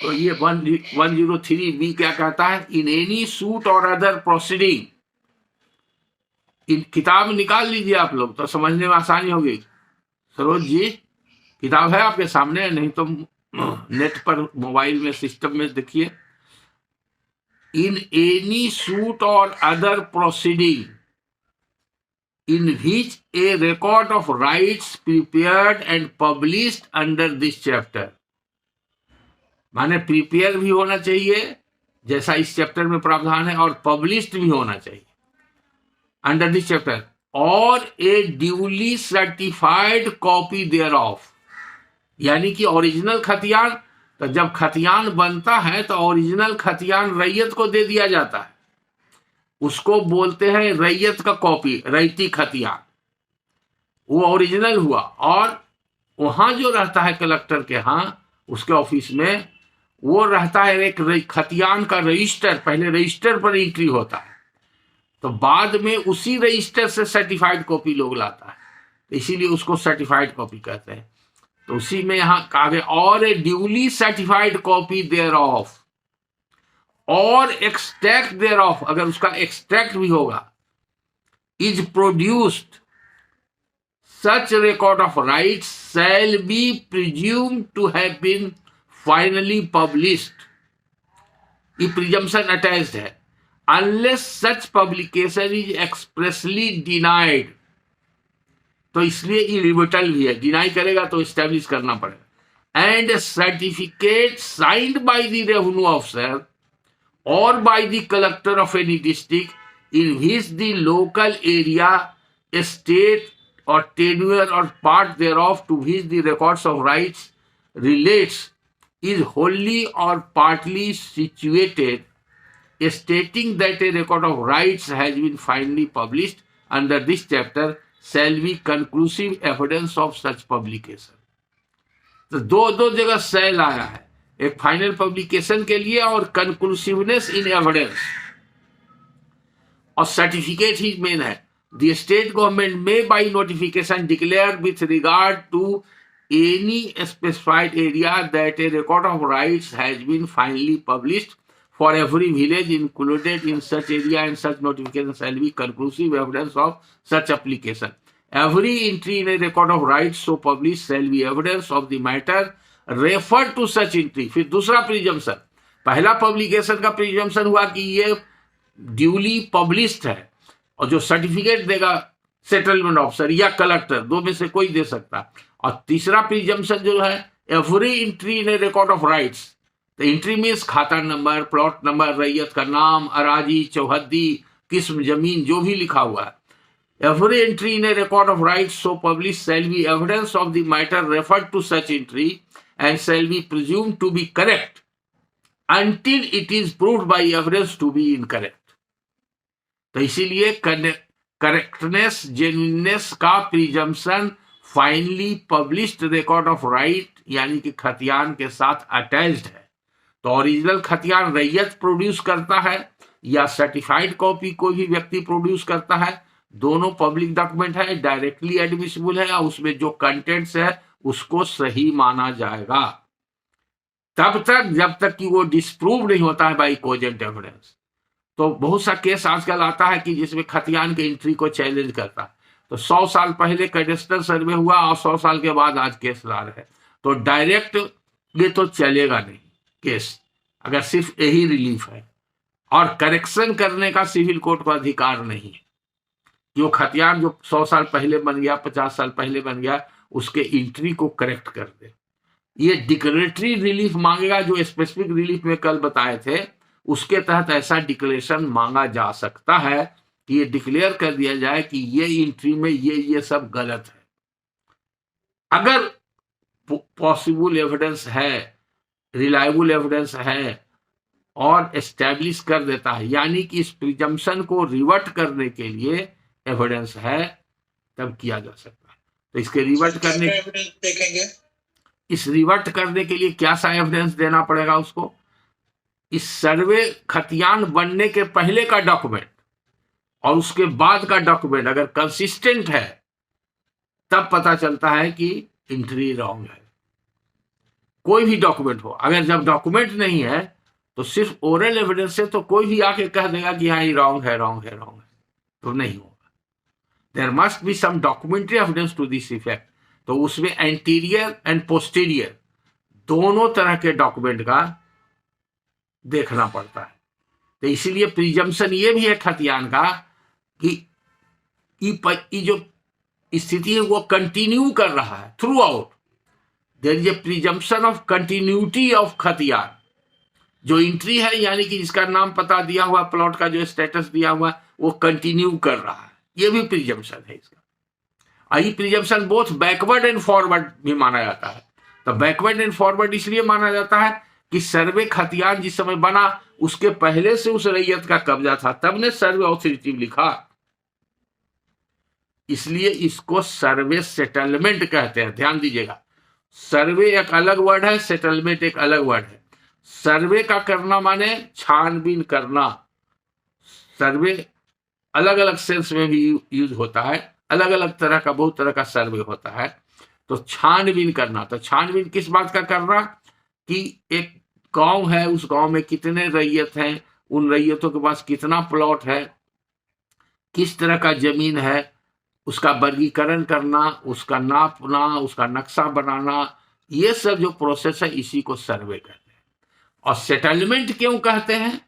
तो ये 103B क्या कहता है? इन एनी सूट और अदर प्रोसीडिंग, इन किताब निकाल लीजिए आप लोग तो समझने में आसानी होगी। सरोज जी, किताब है आपके सामने, नहीं तो नेट पर मोबाइल में सिस्टम में देखिए। इन एनी सूट और other proceeding in which a record of rights prepared and published under this chapter, माने प्रिपेयर भी होना चाहिए जैसा इस चैप्टर में प्रावधान है, और पब्लिश्ड भी होना चाहिए अंडर दिस चैप्टर, और a duly certified copy thereof, यानी कि ओरिजिनल खतियान। तो जब खतियान बनता है तो ओरिजिनल खतियान रैयत को दे दिया जाता है, उसको बोलते हैं रैयत का कॉपी, रैयती खतियान, वो ओरिजिनल हुआ। और वहां जो रहता है कलेक्टर के यहाँ, उसके ऑफिस में, वो रहता है एक खतियान का रजिस्टर, पहले रजिस्टर पर एंट्री होता है, तो बाद में उसी रजिस्टर से सर्टिफाइड कॉपी लोग लाता है, इसीलिए उसको सर्टिफाइड कॉपी कहते हैं। तो उसी में यहां कहा गया, और a duly certified copy thereof, और एक्सट्रैक्ट देयर ऑफ, अगर उसका एक्सट्रैक्ट भी होगा, is produced, such record of rights shall be presumed to have been finally published, ये presumption attached है, unless such publication is expressly denied, तो इसलिए irrebuttal भी है, डिनाई करेगा तो एस्टेब्लिश करना पड़ेगा। And certificate signed by the revenue officer और by the collector of any district in which the local area, state or tenure or part thereof to which the records of rights relates is wholly or partly situated, stating that a record of rights has been finally published under this chapter shall be conclusive evidence of such publication। तो दो जगह शैल आया है, एक final publication के लिए और कंक्लूसिवनेस इन evidence, और सर्टिफिकेट ही मेन है। The state government may by notification declare with regard to any specified area that a record of rights has been finally published for every village included in such area, and such notification shall be conclusive evidence of such application। Every entry in a record of rights so published shall be evidence of the matter referred to such entry। फिर दूसरा presumption, पहला publication का presumption हुआ कि ये duly published है, और जो सर्टिफिकेट देगा सेटलमेंट ऑफिसर या कलेक्टर, दो में से कोई दे सकता। और तीसरा प्रिजम्पशन जो है, every entry in a record of rights, तो एंट्री मीन्स खाता नंबर, प्लॉट नंबर, रैयत का नाम, अराजी, चौहद्दी, किस्म जमीन जो भी लिखा हुआ है, every entry in a record of rights so publish shall be evidence of the matter referred to such entry and shall be presumed to be correct until it is proved by evidence to be incorrect। तो इसीलिए correctness, genuineness का presumption finally published record of right यानी कि खतियान के साथ attached है। तो original खतियान रैयत प्रोड्यूस करता है या सर्टिफाइड कॉपी कोई भी व्यक्ति प्रोड्यूस करता है, दोनों पब्लिक डॉक्यूमेंट है, डायरेक्टली एडमिसिबल है, और उसमें जो कंटेंट्स है उसको सही माना जाएगा तब तक जब तक कि वो डिस्प्रूव नहीं होता है बाई कोजेंट एविडेंस। तो बहुत सा केस आजकल आता है कि जिसमें खतियान के एंट्री को चैलेंज करता है। तो 100 साल पहले कैडेस्ट्रल सर्वे हुआ और 100 साल के बाद आज केस ला रहे हैं, तो डायरेक्ट ये तो चलेगा नहीं केस, अगर सिर्फ यही रिलीफ है। और करेक्शन करने का सिविल कोर्ट को अधिकार नहीं है। जो खतियान जो 100 साल पहले बन गया, 50 साल पहले बन गया, उसके एंट्री को करेक्ट कर दे। ये डिक्लेरेटरी रिलीफ मांगेगा, जो स्पेसिफिक रिलीफ में कल बताए थे, उसके तहत ऐसा डिक्लेरेशन मांगा जा सकता है कि ये डिक्लेयर कर दिया जाए कि ये एंट्री में ये सब गलत है। अगर पॉसिबल एविडेंस है, रिलायबल एविडेंस है और एस्टैब्लिश कर देता है, यानी कि इस प्रिजम्पशन को रिवर्ट करने के लिए एविडेंस है, तब किया जा सकता है। तो इसके रिवर्ट करने देखेंगे, इस रिवर्ट करने के लिए क्या सा एविडेंस देना पड़ेगा उसको? इस सर्वे खतियान बनने के पहले का डॉक्यूमेंट और उसके बाद का डॉक्यूमेंट अगर कंसिस्टेंट है, तब पता चलता है कि एंट्री रॉन्ग है। कोई भी डॉक्यूमेंट हो, अगर जब डॉक्यूमेंट नहीं है तो सिर्फ ओरल एविडेंस से तो कोई भी आके कह देगा कि हाँ ये रॉन्ग है, रॉन्ग है, रॉन्ग है, तो नहीं होगा। There must be some documentary evidence to this effect. तो उसमें एंटीरियर एंड पोस्टीरियर दोनों तरह के डॉक्यूमेंट का देखना पड़ता है। तो इसीलिए प्रिजम्पशन ये भी है खतियान का कि ये जो स्थिति है वो कंटिन्यू कर रहा है throughout. There is a presumption of continuity of khatiyan. जो एंट्री है यानी कि जिसका नाम पता दिया हुआ, प्लॉट का जो स्टेटस दिया हुआ, वो कंटिन्यू कर रहा है, ये भी प्रिजम्पशन है इसका। ये presumption both backward and forward भी माना जाता है। तो बैकवर्ड एंड फॉरवर्ड इसलिए माना जाता है कि सर्वे खतियान जिस समय बना उसके पहले से उस रैयत का कब्जा था, तब ने सर्वे ऑथोरिटी लिखा, इसलिए इसको सर्वे सेटलमेंट कहते हैं। ध्यान दीजिएगा, सर्वे एक अलग वर्ड है, सेटलमेंट एक अलग वर्ड है। सर्वे का करना माने छानबीन करना। सर्वे अलग अलग सेंस में भी यूज होता है, अलग अलग तरह का, बहुत तरह का सर्वे होता है। तो छानबीन करना, तो छानबीन किस बात का करना कि एक गांव है, उस गांव में कितने रैयत हैं, उन रैयतों के पास कितना प्लॉट है, किस तरह का जमीन है, उसका वर्गीकरण करना, उसका नापना, उसका नक्शा बनाना, ये सब जो प्रोसेस है इसी को सर्वे कहते हैं। और सेटलमेंट क्यों कहते हैं?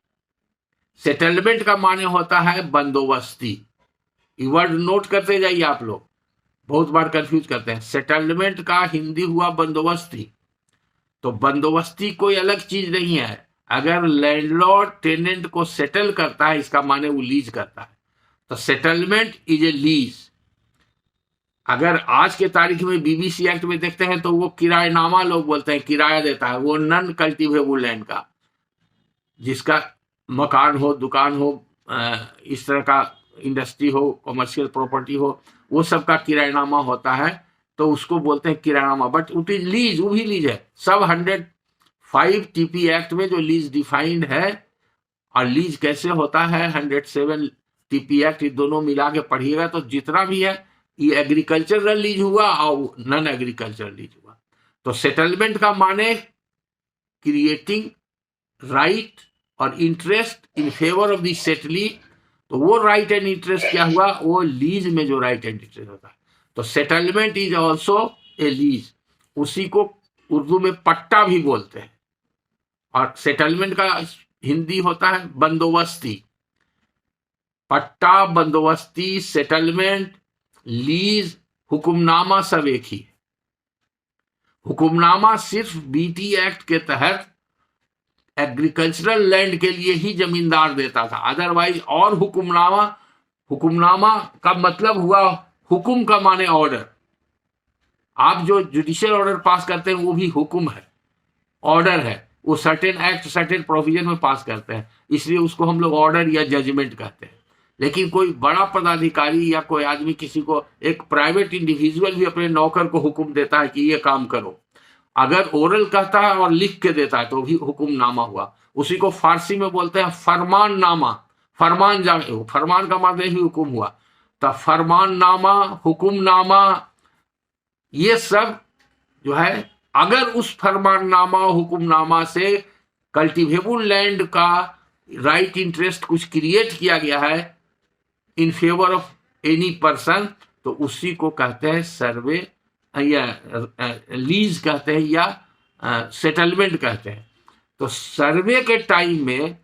सेटलमेंट का माने होता है बंदोबस्ती। ये वर्ड नोट करते जाइए आप लोग, बहुत बार कंफ्यूज करते हैं। सेटलमेंट का हिंदी हुआ बंदोबस्ती। तो बंदोबस्ती कोई अलग चीज नहीं है। अगर लैंडलॉर्ड टेनेंट को सेटल करता है, इसका माने वो लीज करता है। तो सेटलमेंट इज ए लीज। अगर आज के तारीख में बीबीसी एक्ट में देखते हैं तो वो किराएनामा लोग बोलते हैं, किराया देता है। वो नॉन कल्टीवेबल लैंड का, जिसका मकान हो, दुकान हो, इस तरह का इंडस्ट्री हो, कमर्शियल प्रॉपर्टी हो, वो सब का किराएनामा होता है, तो उसको बोलते हैं किराएनामा। बट इट इज लीज, वो भी लीज है। सब 105 टीपी एक्ट में जो लीज डिफाइंड है, और लीज कैसे होता है 107 टीपी एक्ट, ये दोनों मिला के पढ़िएगा तो जितना भी है ये एग्रीकल्चरल लीज हुआ और नॉन एग्रीकल्चरल लीज हुआ। तो सेटलमेंट का माने क्रिएटिंग राइट और interest in favour of the settlee. तो वो राइट एंड इंटरेस्ट क्या हुआ? वो लीज में जो राइट एंड इंटरेस्ट होता है। तो settlement is also a lease. उसी को उर्दू में पट्टा भी बोलते हैं। और सेटलमेंट का हिंदी होता है बंदोबस्ती। पट्टा, बंदोबस्ती, सेटलमेंट, लीज, हुक्मनामा सब एक ही है। हुक्मनामा सिर्फ बीटी एक्ट के तहत एग्रीकल्चरल लैंड के लिए ही जमींदार देता था, अदरवाइज। और हुक्मनामा का मतलब हुआ, हुक्म का माने ऑर्डर। आप जो जुडिशियल ऑर्डर पास करते हैं वो भी हुक्म है, ऑर्डर है। वो सर्टेन एक्ट, सर्टेन प्रोविजन में पास करते हैं, इसलिए उसको हम लोग ऑर्डर या जजमेंट कहते हैं। लेकिन कोई बड़ा पदाधिकारी या कोई आदमी किसी को, एक प्राइवेट इंडिविजुअल भी अपने नौकर को हुक्म देता है कि ये काम करो, अगर ओरल कहता है और लिख के देता है तो भी हुक्मनामा हुआ। उसी को फारसी में बोलते हैं फरमान नामा। फरमान जाने, फरमान का मतलब ही हुक्म हुआ। तो फरमान नामा, हुक्मनामा, ये सब जो है, अगर उस फरमान नामा, हुक्मनामा से कल्टीवेबल लैंड का राइट इंटरेस्ट कुछ क्रिएट किया गया है इन फेवर ऑफ एनी पर्सन, तो उसी को कहते हैं सर्वे या लीज कहते हैं या सेटलमेंट कहते हैं। तो सर्वे के टाइम में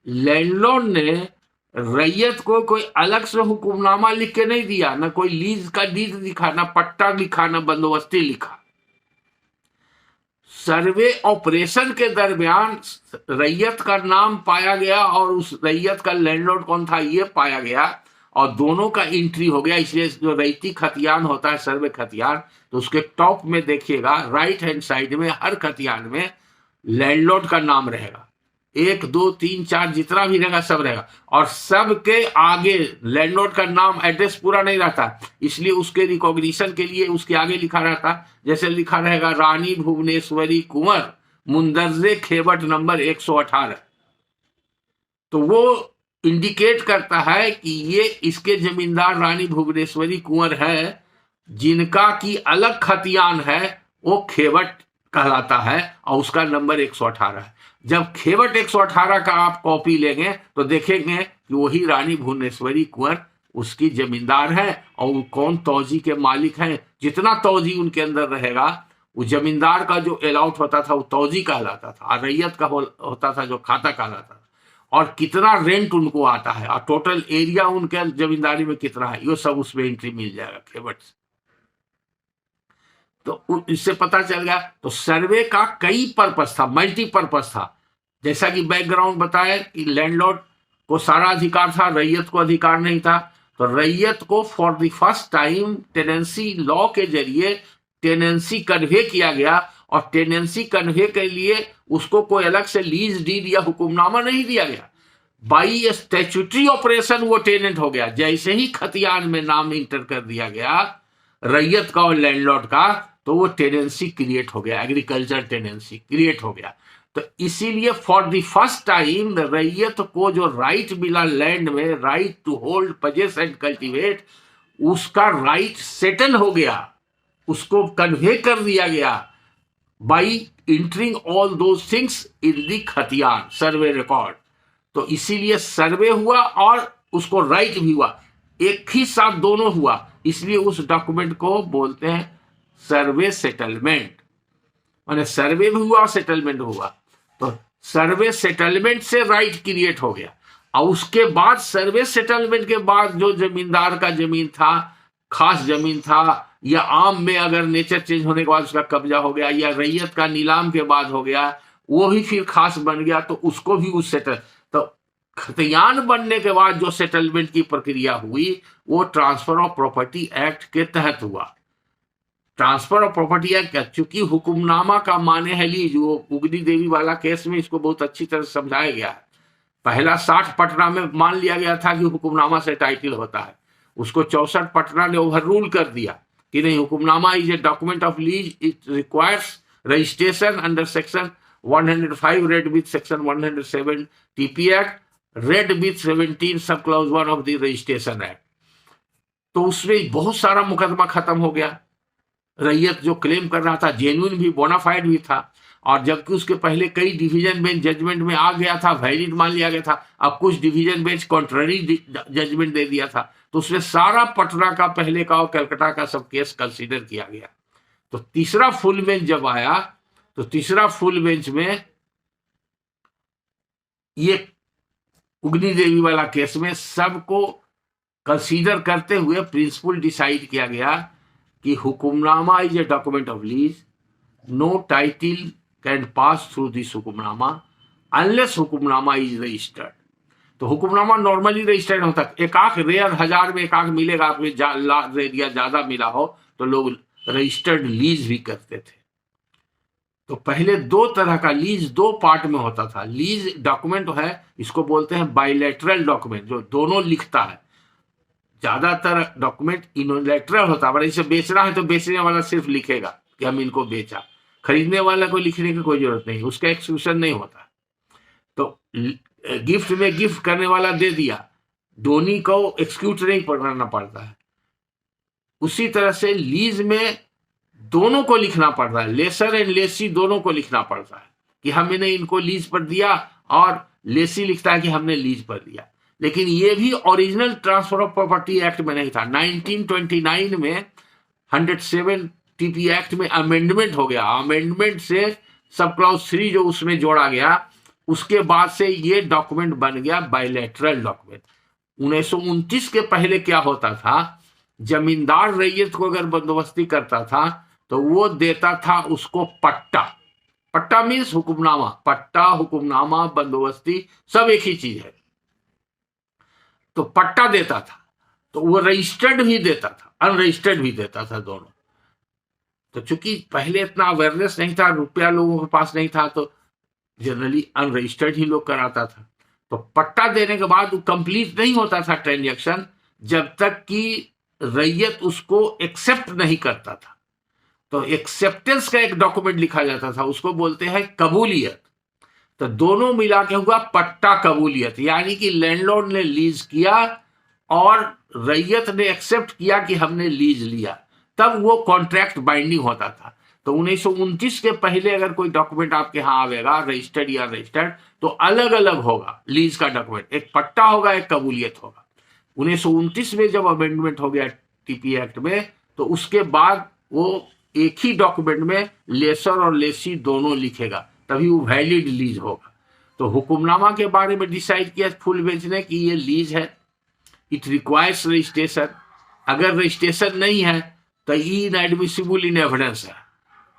लैंडलॉर्ड ने रैयत को कोई अलग से हुक्मनामा लिख के नहीं दिया, ना कोई लीज का डीड लिखा, ना पट्टा लिखा, ना बंदोबस्ती लिखा। सर्वे ऑपरेशन के दरमियान रैयत का नाम पाया गया और उस रैयत का लैंडलॉर्ड कौन था ये पाया गया, और दोनों का एंट्री हो गया। इसलिए जो रैयती खतियान होता है, सर्वे खतियान, तो उसके टॉप में देखिएगा राइट हैंड साइड में हर खतियान में लैंडलॉर्ड का नाम रहेगा। 1, 2, 3, 4 जितना भी रहेगा सब रहेगा। और सबके आगे लैंडलॉर्ड का नाम, एड्रेस पूरा नहीं रहता, इसलिए उसके रिकॉग्निशन के लिए उसके आगे लिखा रहता। जैसे लिखा रहेगा रानी भुवनेश्वरी कुंवर, मुंदर्जे खेबट नंबर 118। तो वो इंडिकेट करता है कि ये इसके जमींदार रानी भुवनेश्वरी कुंवर है, जिनका की अलग खतियान है वो खेबट कहलाता है और उसका नंबर 118 है। जब खेवट 118 का आप कॉपी लेंगे तो देखेंगे कि वही रानी भुवनेश्वरी कुंवर उसकी जमींदार है और वो कौन तौजी के मालिक हैं। जितना तौजी उनके अंदर रहेगा, वो जमींदार का जो अलाउट होता था वो तौजी कहलाता था, और रैयत का होता था जो खाता कहलाता था, और कितना रेंट उनको आता है और टोटल एरिया उनके जमींदारी में कितना है, ये सब उसमें एंट्री मिल जाएगा खेवट से। तो इससे पता चल गया। तो सर्वे का कई पर्पस था, मल्टीपर्पस था। जैसा कि बैकग्राउंड बताया कि लैंडलॉर्ड को सारा अधिकार था, रैयत को अधिकार नहीं था। तो रैयत को for the first time tenancy law के जरिए टेनेंसी कन्वे किया गया, और टेनेंसी कन्वे के लिए उसको कोई अलग से लीज डीड या हुक्मनामा नहीं दिया गया। बाई स्टैट्यूटरी ऑपरेशन वो टेनेंट हो गया। जैसे ही खतियान में नाम इंटर कर दिया गया रैयत का और लैंडलॉर्ड का, तो वो टेनेंसी क्रिएट हो गया, एग्रीकल्चर टेनेंसी क्रिएट हो गया। तो इसीलिए फॉर द फर्स्ट टाइम रैयत को जो राइट मिला लैंड में, right to hold, possess and cultivate, उसका राइट सेटल हो गया, उसको कन्वे कर दिया गया by entering all those things in the khatiyan survey record. तो इसीलिए सर्वे हुआ और उसको राइट भी हुआ, एक ही साथ दोनों हुआ। इसलिए उस डॉक्यूमेंट को बोलते हैं सर्वे सेटलमेंट, माने सर्वे भी हुआ और सेटलमेंट हुआ। तो सर्वे सेटलमेंट से राइट क्रिएट हो गया, और उसके बाद सर्वे सेटलमेंट के बाद जो जमींदार का जमीन था, खास जमीन था, या आम में अगर नेचर चेंज होने के बाद उसका कब्जा हो गया, या रैयत का नीलाम के बाद हो गया, वो भी फिर खास बन गया, तो उसको भी उस सेटल। तो खतियान बनने के बाद जो सेटलमेंट की प्रक्रिया हुई वो ट्रांसफर ऑफ प्रॉपर्टी एक्ट के तहत हुआ। ट्रांसफर ऑफ प्रॉपर्टी एक्ट, चूंकि हुक्मनामा का माने है लीज, वो उगनी देवी वाला केस में इसको बहुत अच्छी तरह समझाया गया है। पहला 60 पटना में मान लिया गया था कि हुक्मनामा से टाइटल होता है, उसको 64 पटना ने ओवर रूल कर दिया कि नहीं, hukumnama is a document of lease, it requires registration under section 105 read with section 107 TP act, read with 17 sub clause 1 of the registration act. तो उसमें बहुत सारा मुकदमा खत्म हो गया। रैयत जो क्लेम कर रहा था जेन्युइन भी, बोनाफाइड भी था, और जबकि उसके पहले कई डिवीजन बेंच जजमेंट में आ गया था, वैलिड मान लिया गया था। अब कुछ डिवीजन बेंच कॉन्ट्ररी जजमेंट दे दिया था, तो उसमें सारा पटना का पहले का और कलकत्ता का सब केस कंसीडर किया गया। तो तीसरा फुल बेंच जब आया, तो तीसरा फुल बेंच में ये उगनी देवी वाला केस में सबको कंसीडर करते हुए प्रिंसिपल डिसाइड किया गया कि hukumnama is a document of lease, no title can pass through this hukumnama unless hukumnama is registered. तो हुक्मनामा नॉर्मली रजिस्टर्ड होता है, एक आख रेयर 1000 में एक आख मिलेगा, आपने एरिया ज्यादा मिला हो तो लोग रजिस्टर्ड लीज भी करते थे। तो पहले दो तरह का लीज दो पार्ट में होता था। लीज डॉक्यूमेंट है, इसको बोलते हैं बायलैटरल डॉक्यूमेंट, जो दोनों लिखता है। ज्यादातर डॉक्यूमेंट यूनिलैटरल होता है, इसे बेचना है तो बेचने वाला सिर्फ लिखेगा कि हम इनको बेचा, खरीदने वाला को लिखने की कोई जरूरत नहीं, उसका एक्सक्यूशन नहीं होता। तो गिफ्ट में गिफ्ट करने वाला दे दिया, डोनी को एक्सक्यूट नहीं करना पड़ता है। उसी तरह से लीज में दोनों को लिखना पड़ता है, लेसर एंड लेसी दोनों को लिखना पड़ता है कि हमने इनको लीज पर दिया, और लेसी लिखता है कि हमने लीज पर दिया। लेकिन ये भी original transfer of property act में नहीं था। 1929 में 107 टीपी एक्ट में अमेंडमेंट हो गया, अमेंडमेंट से सब क्लॉज 3 जो उसमें जोड़ा गया, उसके बाद से ये डॉक्यूमेंट बन गया बायलैटरल डॉक्यूमेंट। 1929 के पहले क्या होता था, जमींदार रैयत को अगर बंदोबस्ती करता था तो वो देता था उसको पट्टा। पट्टा मीन्स हुक्मनामा, पट्टा हुक्मनामा बंदोबस्ती सब एक ही चीज है। तो पट्टा देता था, तो वो रजिस्टर्ड भी देता था, अनरजिस्टर्ड भी देता था, दोनों। तो चूंकि पहले इतना अवेयरनेस नहीं था, रुपया लोगों के पास नहीं था, तो जनरली अनरजिस्टर्ड ही लोग कराता था। तो पट्टा देने के बाद वो कंप्लीट नहीं होता था ट्रांजैक्शन जब तक कि रैयत उसको एक्सेप्ट नहीं करता था। तो एक्सेप्टेंस का एक डॉक्यूमेंट लिखा जाता था, उसको बोलते हैं कबूलियत। तो दोनों मिला के हुआ पट्टा कबूलियत, यानी कि लैंडलॉर्ड ने लीज किया और रैयत ने एक्सेप्ट किया कि हमने लीज लिया, तब वो कॉन्ट्रैक्ट बाइंडिंग होता था। तो 1929 के पहले अगर कोई डॉक्यूमेंट आपके यहाँ आवेगा रजिस्टर्ड या रजिस्टर्ड, तो अलग अलग होगा लीज का डॉक्यूमेंट, एक पट्टा होगा एक कबूलियत होगा। 1929 में जब अमेंडमेंट हो गया टीपी एक्ट में, तो उसके बाद वो एक ही डॉक्यूमेंट में लेसर और लेसी दोनों लिखेगा, तभी वो वैलिड लीज होगा। तो हुक्मनामा के बारे में डिसाइड किया फुल बेंच ने कि ये लीज है, इट रिक्वायर्स रजिस्ट्रेशन, अगर रजिस्ट्रेशन नहीं है तो इनएडमिसिबल इन एविडेंस है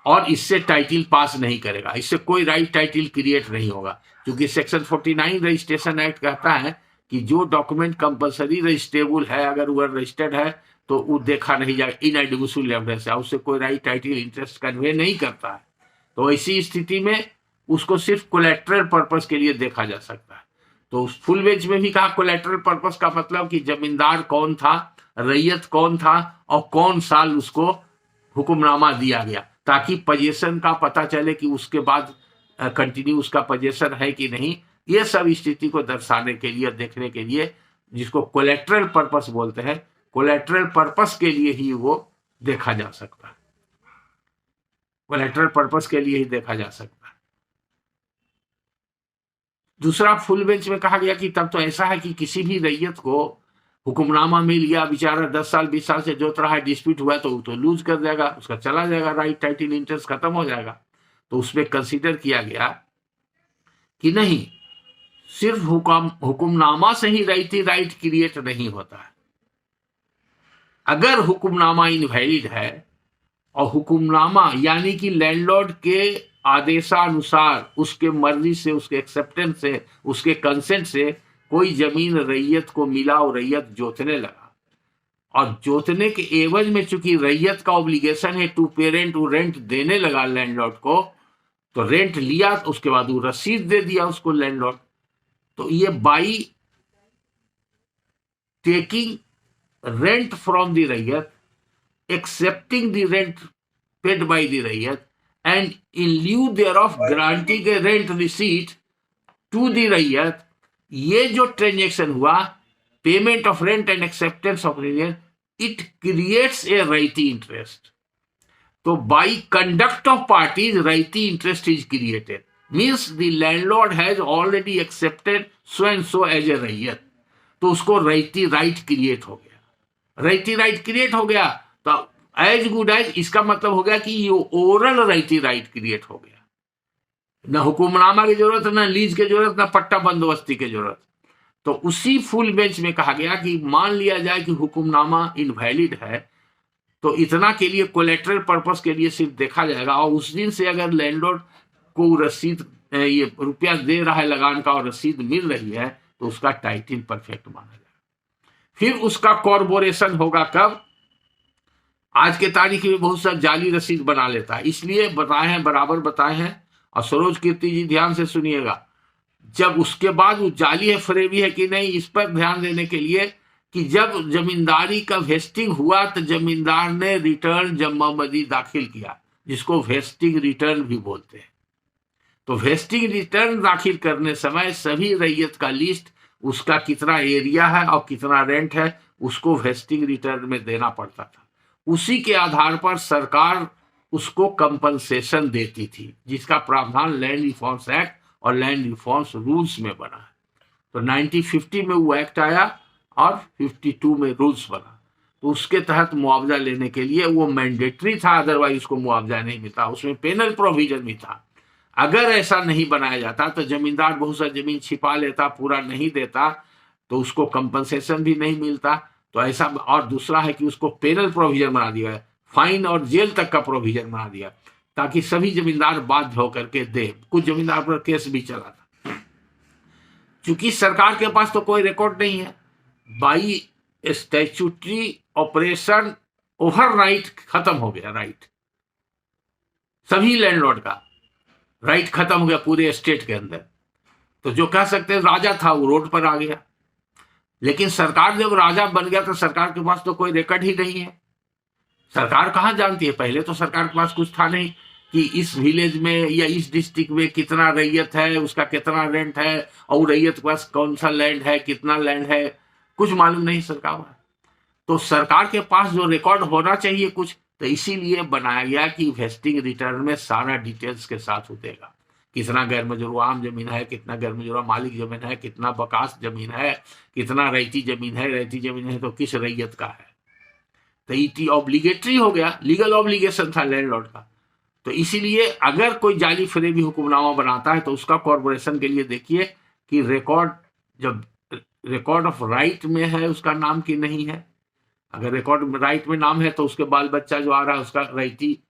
और इससे टाइटल पास नहीं करेगा, इससे कोई राइट टाइटल क्रिएट नहीं होगा। क्योंकि सेक्शन 49 रजिस्ट्रेशन एक्ट कहता है कि जो डॉक्यूमेंट कंपलसरी रजिस्ट्रेबल है, अगर वो रजिस्टर्ड है तो वो देखा नहीं जाएगा, इनएडमिसिबल एविडेंस है, उससे कोई राइट टाइटल इंटरेस्ट कन्वे नहीं करता है। तो ऐसी स्थिति में उसको सिर्फ कोलेट्रल पर्पस के लिए देखा जा सकता है। तो फुल बेंच में भी कहा कोलेट्रल पर्पस का मतलब कि जमींदार कौन था, रैयत कौन था और कौन साल उसको हुक्मनामा दिया गया, ताकि पोजीशन का पता चले कि उसके बाद कंटिन्यू उसका पोजीशन है कि नहीं। ये सब स्थिति को दर्शाने के लिए, देखने के लिए, जिसको कोलेट्रल पर्पस बोलते हैं, कोलेट्रल पर्पस के लिए ही वो देखा जा सकता है, कोलेट्रल पर्पस के लिए ही देखा जा सकता है। दूसरा, फुल बेंच में कहा गया कि तब तो ऐसा है कि किसी भी रैयत को हुक्मनामा मिल गया, बेचारा 10 साल 20 साल से जोत रहा है, डिस्प्यूट हुआ तो वो तो लूज कर जाएगा, उसका चला जाएगा, राइट टाइटल इंटरेस्ट खत्म हो जाएगा। तो उसमें कंसीडर किया गया कि नहीं, सिर्फ हुक्मनामा से ही राइट क्रिएट नहीं होता है। अगर हुक्मनामा इनवैलिड है और हुक्मनामा यानी कि लैंडलॉर्ड के आदेशानुसार, उसके मर्जी से, उसके एक्सेप्टेंस से, उसके कंसेंट से कोई जमीन रैयत को मिला और रैयत जोतने लगा, और जोतने के एवज में चूंकि रैयत का ऑब्लिगेशन है टू पेरेंट, वो रेंट देने लगा लैंडलॉर्ड को, तो रेंट लिया, उसके बाद वो रसीद दे दिया उसको लैंडलॉर्ड। तो ये by taking rent from the raiyat, accepting the rent paid by the raiyat and in lieu thereof granting a rent receipt to the रैयत, ये जो ट्रांजेक्शन हुआ, payment of rent and acceptance of rent, it creates a raiyati interest. तो by conduct of parties raiyati interest is created, means the landlord has already accepted so and so as a raiyat, तो उसको righty right create हो गया। Righty right create हो गया तो as good as, इसका मतलब हो गया कि ये ओरल राइटी राइट क्रिएट हो गया, न हुक्मनामा की जरूरत, न लीज की जरूरत, न पट्टा बंदोबस्ती की जरूरत। तो उसी फुल बेंच में कहा गया कि मान लिया जाए कि हुक्मनामा इनवैलिड है, तो इतना के लिए कोलेट्रल पर्पस के लिए सिर्फ देखा जाएगा, और उस दिन से अगर लैंडलॉर्ड को रसीद, ये रुपया दे रहा है लगान का और रसीद मिल रही है, तो उसका टाइटल परफेक्ट माना जाएगा। फिर उसका कॉर्पोरेशन होगा कब? आज के तारीख में बहुत सा जाली रसीद बना लेता है, इसलिए बताए हैं, बराबर बताए हैं, और सरोज कीर्ति जी ध्यान से सुनिएगा, जब उसके बाद वो जाली है फरेबी है कि नहीं, इस पर ध्यान देने के लिए कि जब जमींदारी का वेस्टिंग हुआ तो जमींदार ने रिटर्न जमाबंदी दाखिल किया, जिसको वेस्टिंग रिटर्न भी बोलते हैं। तो वेस्टिंग रिटर्न दाखिल करने समय सभी रैयत का लिस्ट, उसका कितना एरिया है और कितना रेंट है, उसको वेस्टिंग रिटर्न में देना पड़ता था। उसी के आधार पर सरकार उसको कंपनसेशन देती थी, जिसका प्रावधान लैंड रिफॉर्म्स एक्ट और लैंड रिफॉर्म्स रूल्स में बना है। तो 1950 में वो एक्ट आया और 52 में रूल्स बना, तो उसके तहत मुआवजा लेने के लिए वो मैंडेटरी था, अदरवाइज उसको मुआवजा नहीं मिलता। उसमें पेनल प्रोविजन भी था। अगर ऐसा नहीं बनाया जाता तो जमींदार बहुत सा जमीन छिपा लेता, पूरा नहीं देता, तो उसको कंपनसेशन भी नहीं मिलता। तो ऐसा, और दूसरा है कि उसको पेनल प्रोविजन बना दिया है, फाइन और जेल तक का प्रोविजन बना दिया, ताकि सभी जमींदार बाध्य होकर के दे। कुछ जमींदार पर केस भी चला था। चूंकि सरकार के पास तो कोई रिकॉर्ड नहीं है, बाई स्टैट्यूटरी ऑपरेशन ओवरनाइट खत्म हो गया राइट, सभी लैंडलॉर्ड का राइट खत्म हो गया पूरे स्टेट के अंदर। तो जो कह सकते हैं राजा था वो रोड पर आ गया, लेकिन सरकार जब राजा बन गया तो सरकार के पास तो कोई रिकॉर्ड ही नहीं है। सरकार कहाँ जानती है? पहले तो सरकार के पास कुछ था नहीं कि इस विलेज में या इस डिस्ट्रिक्ट में कितना रैयत है, उसका कितना रेंट है, और रैयत के पास कौन सा लैंड है, कितना लैंड है, कुछ मालूम नहीं सरकार। तो सरकार के पास जो रिकॉर्ड होना चाहिए कुछ, तो इसीलिए बनाया गया कि वेस्टिंग रिटर्न में सारा डिटेल्स के साथ उठेगा, कितना गैर मजरूआ आम जमीन है, कितना गैर मजरूआ मालिक जमीन है, कितना बकास जमीन है, कितना रैयती जमीन है, रैयती जमीन है तो किस रैयत का है। तो इटी ऑब्लिगेटरी हो गया, लीगल ऑब्लिगेशन था लैंडलॉर्ड का। तो इसीलिए अगर कोई जाली फरेबी हुक्मनामा बनाता है तो उसका कॉर्पोरेशन के लिए देखिए कि रिकॉर्ड, जब रिकॉर्ड ऑफ राइट में है उसका नाम की नहीं है। अगर रिकॉर्ड राइट में नाम है तो उसके बाल बच्चा जो आ रहा है उसका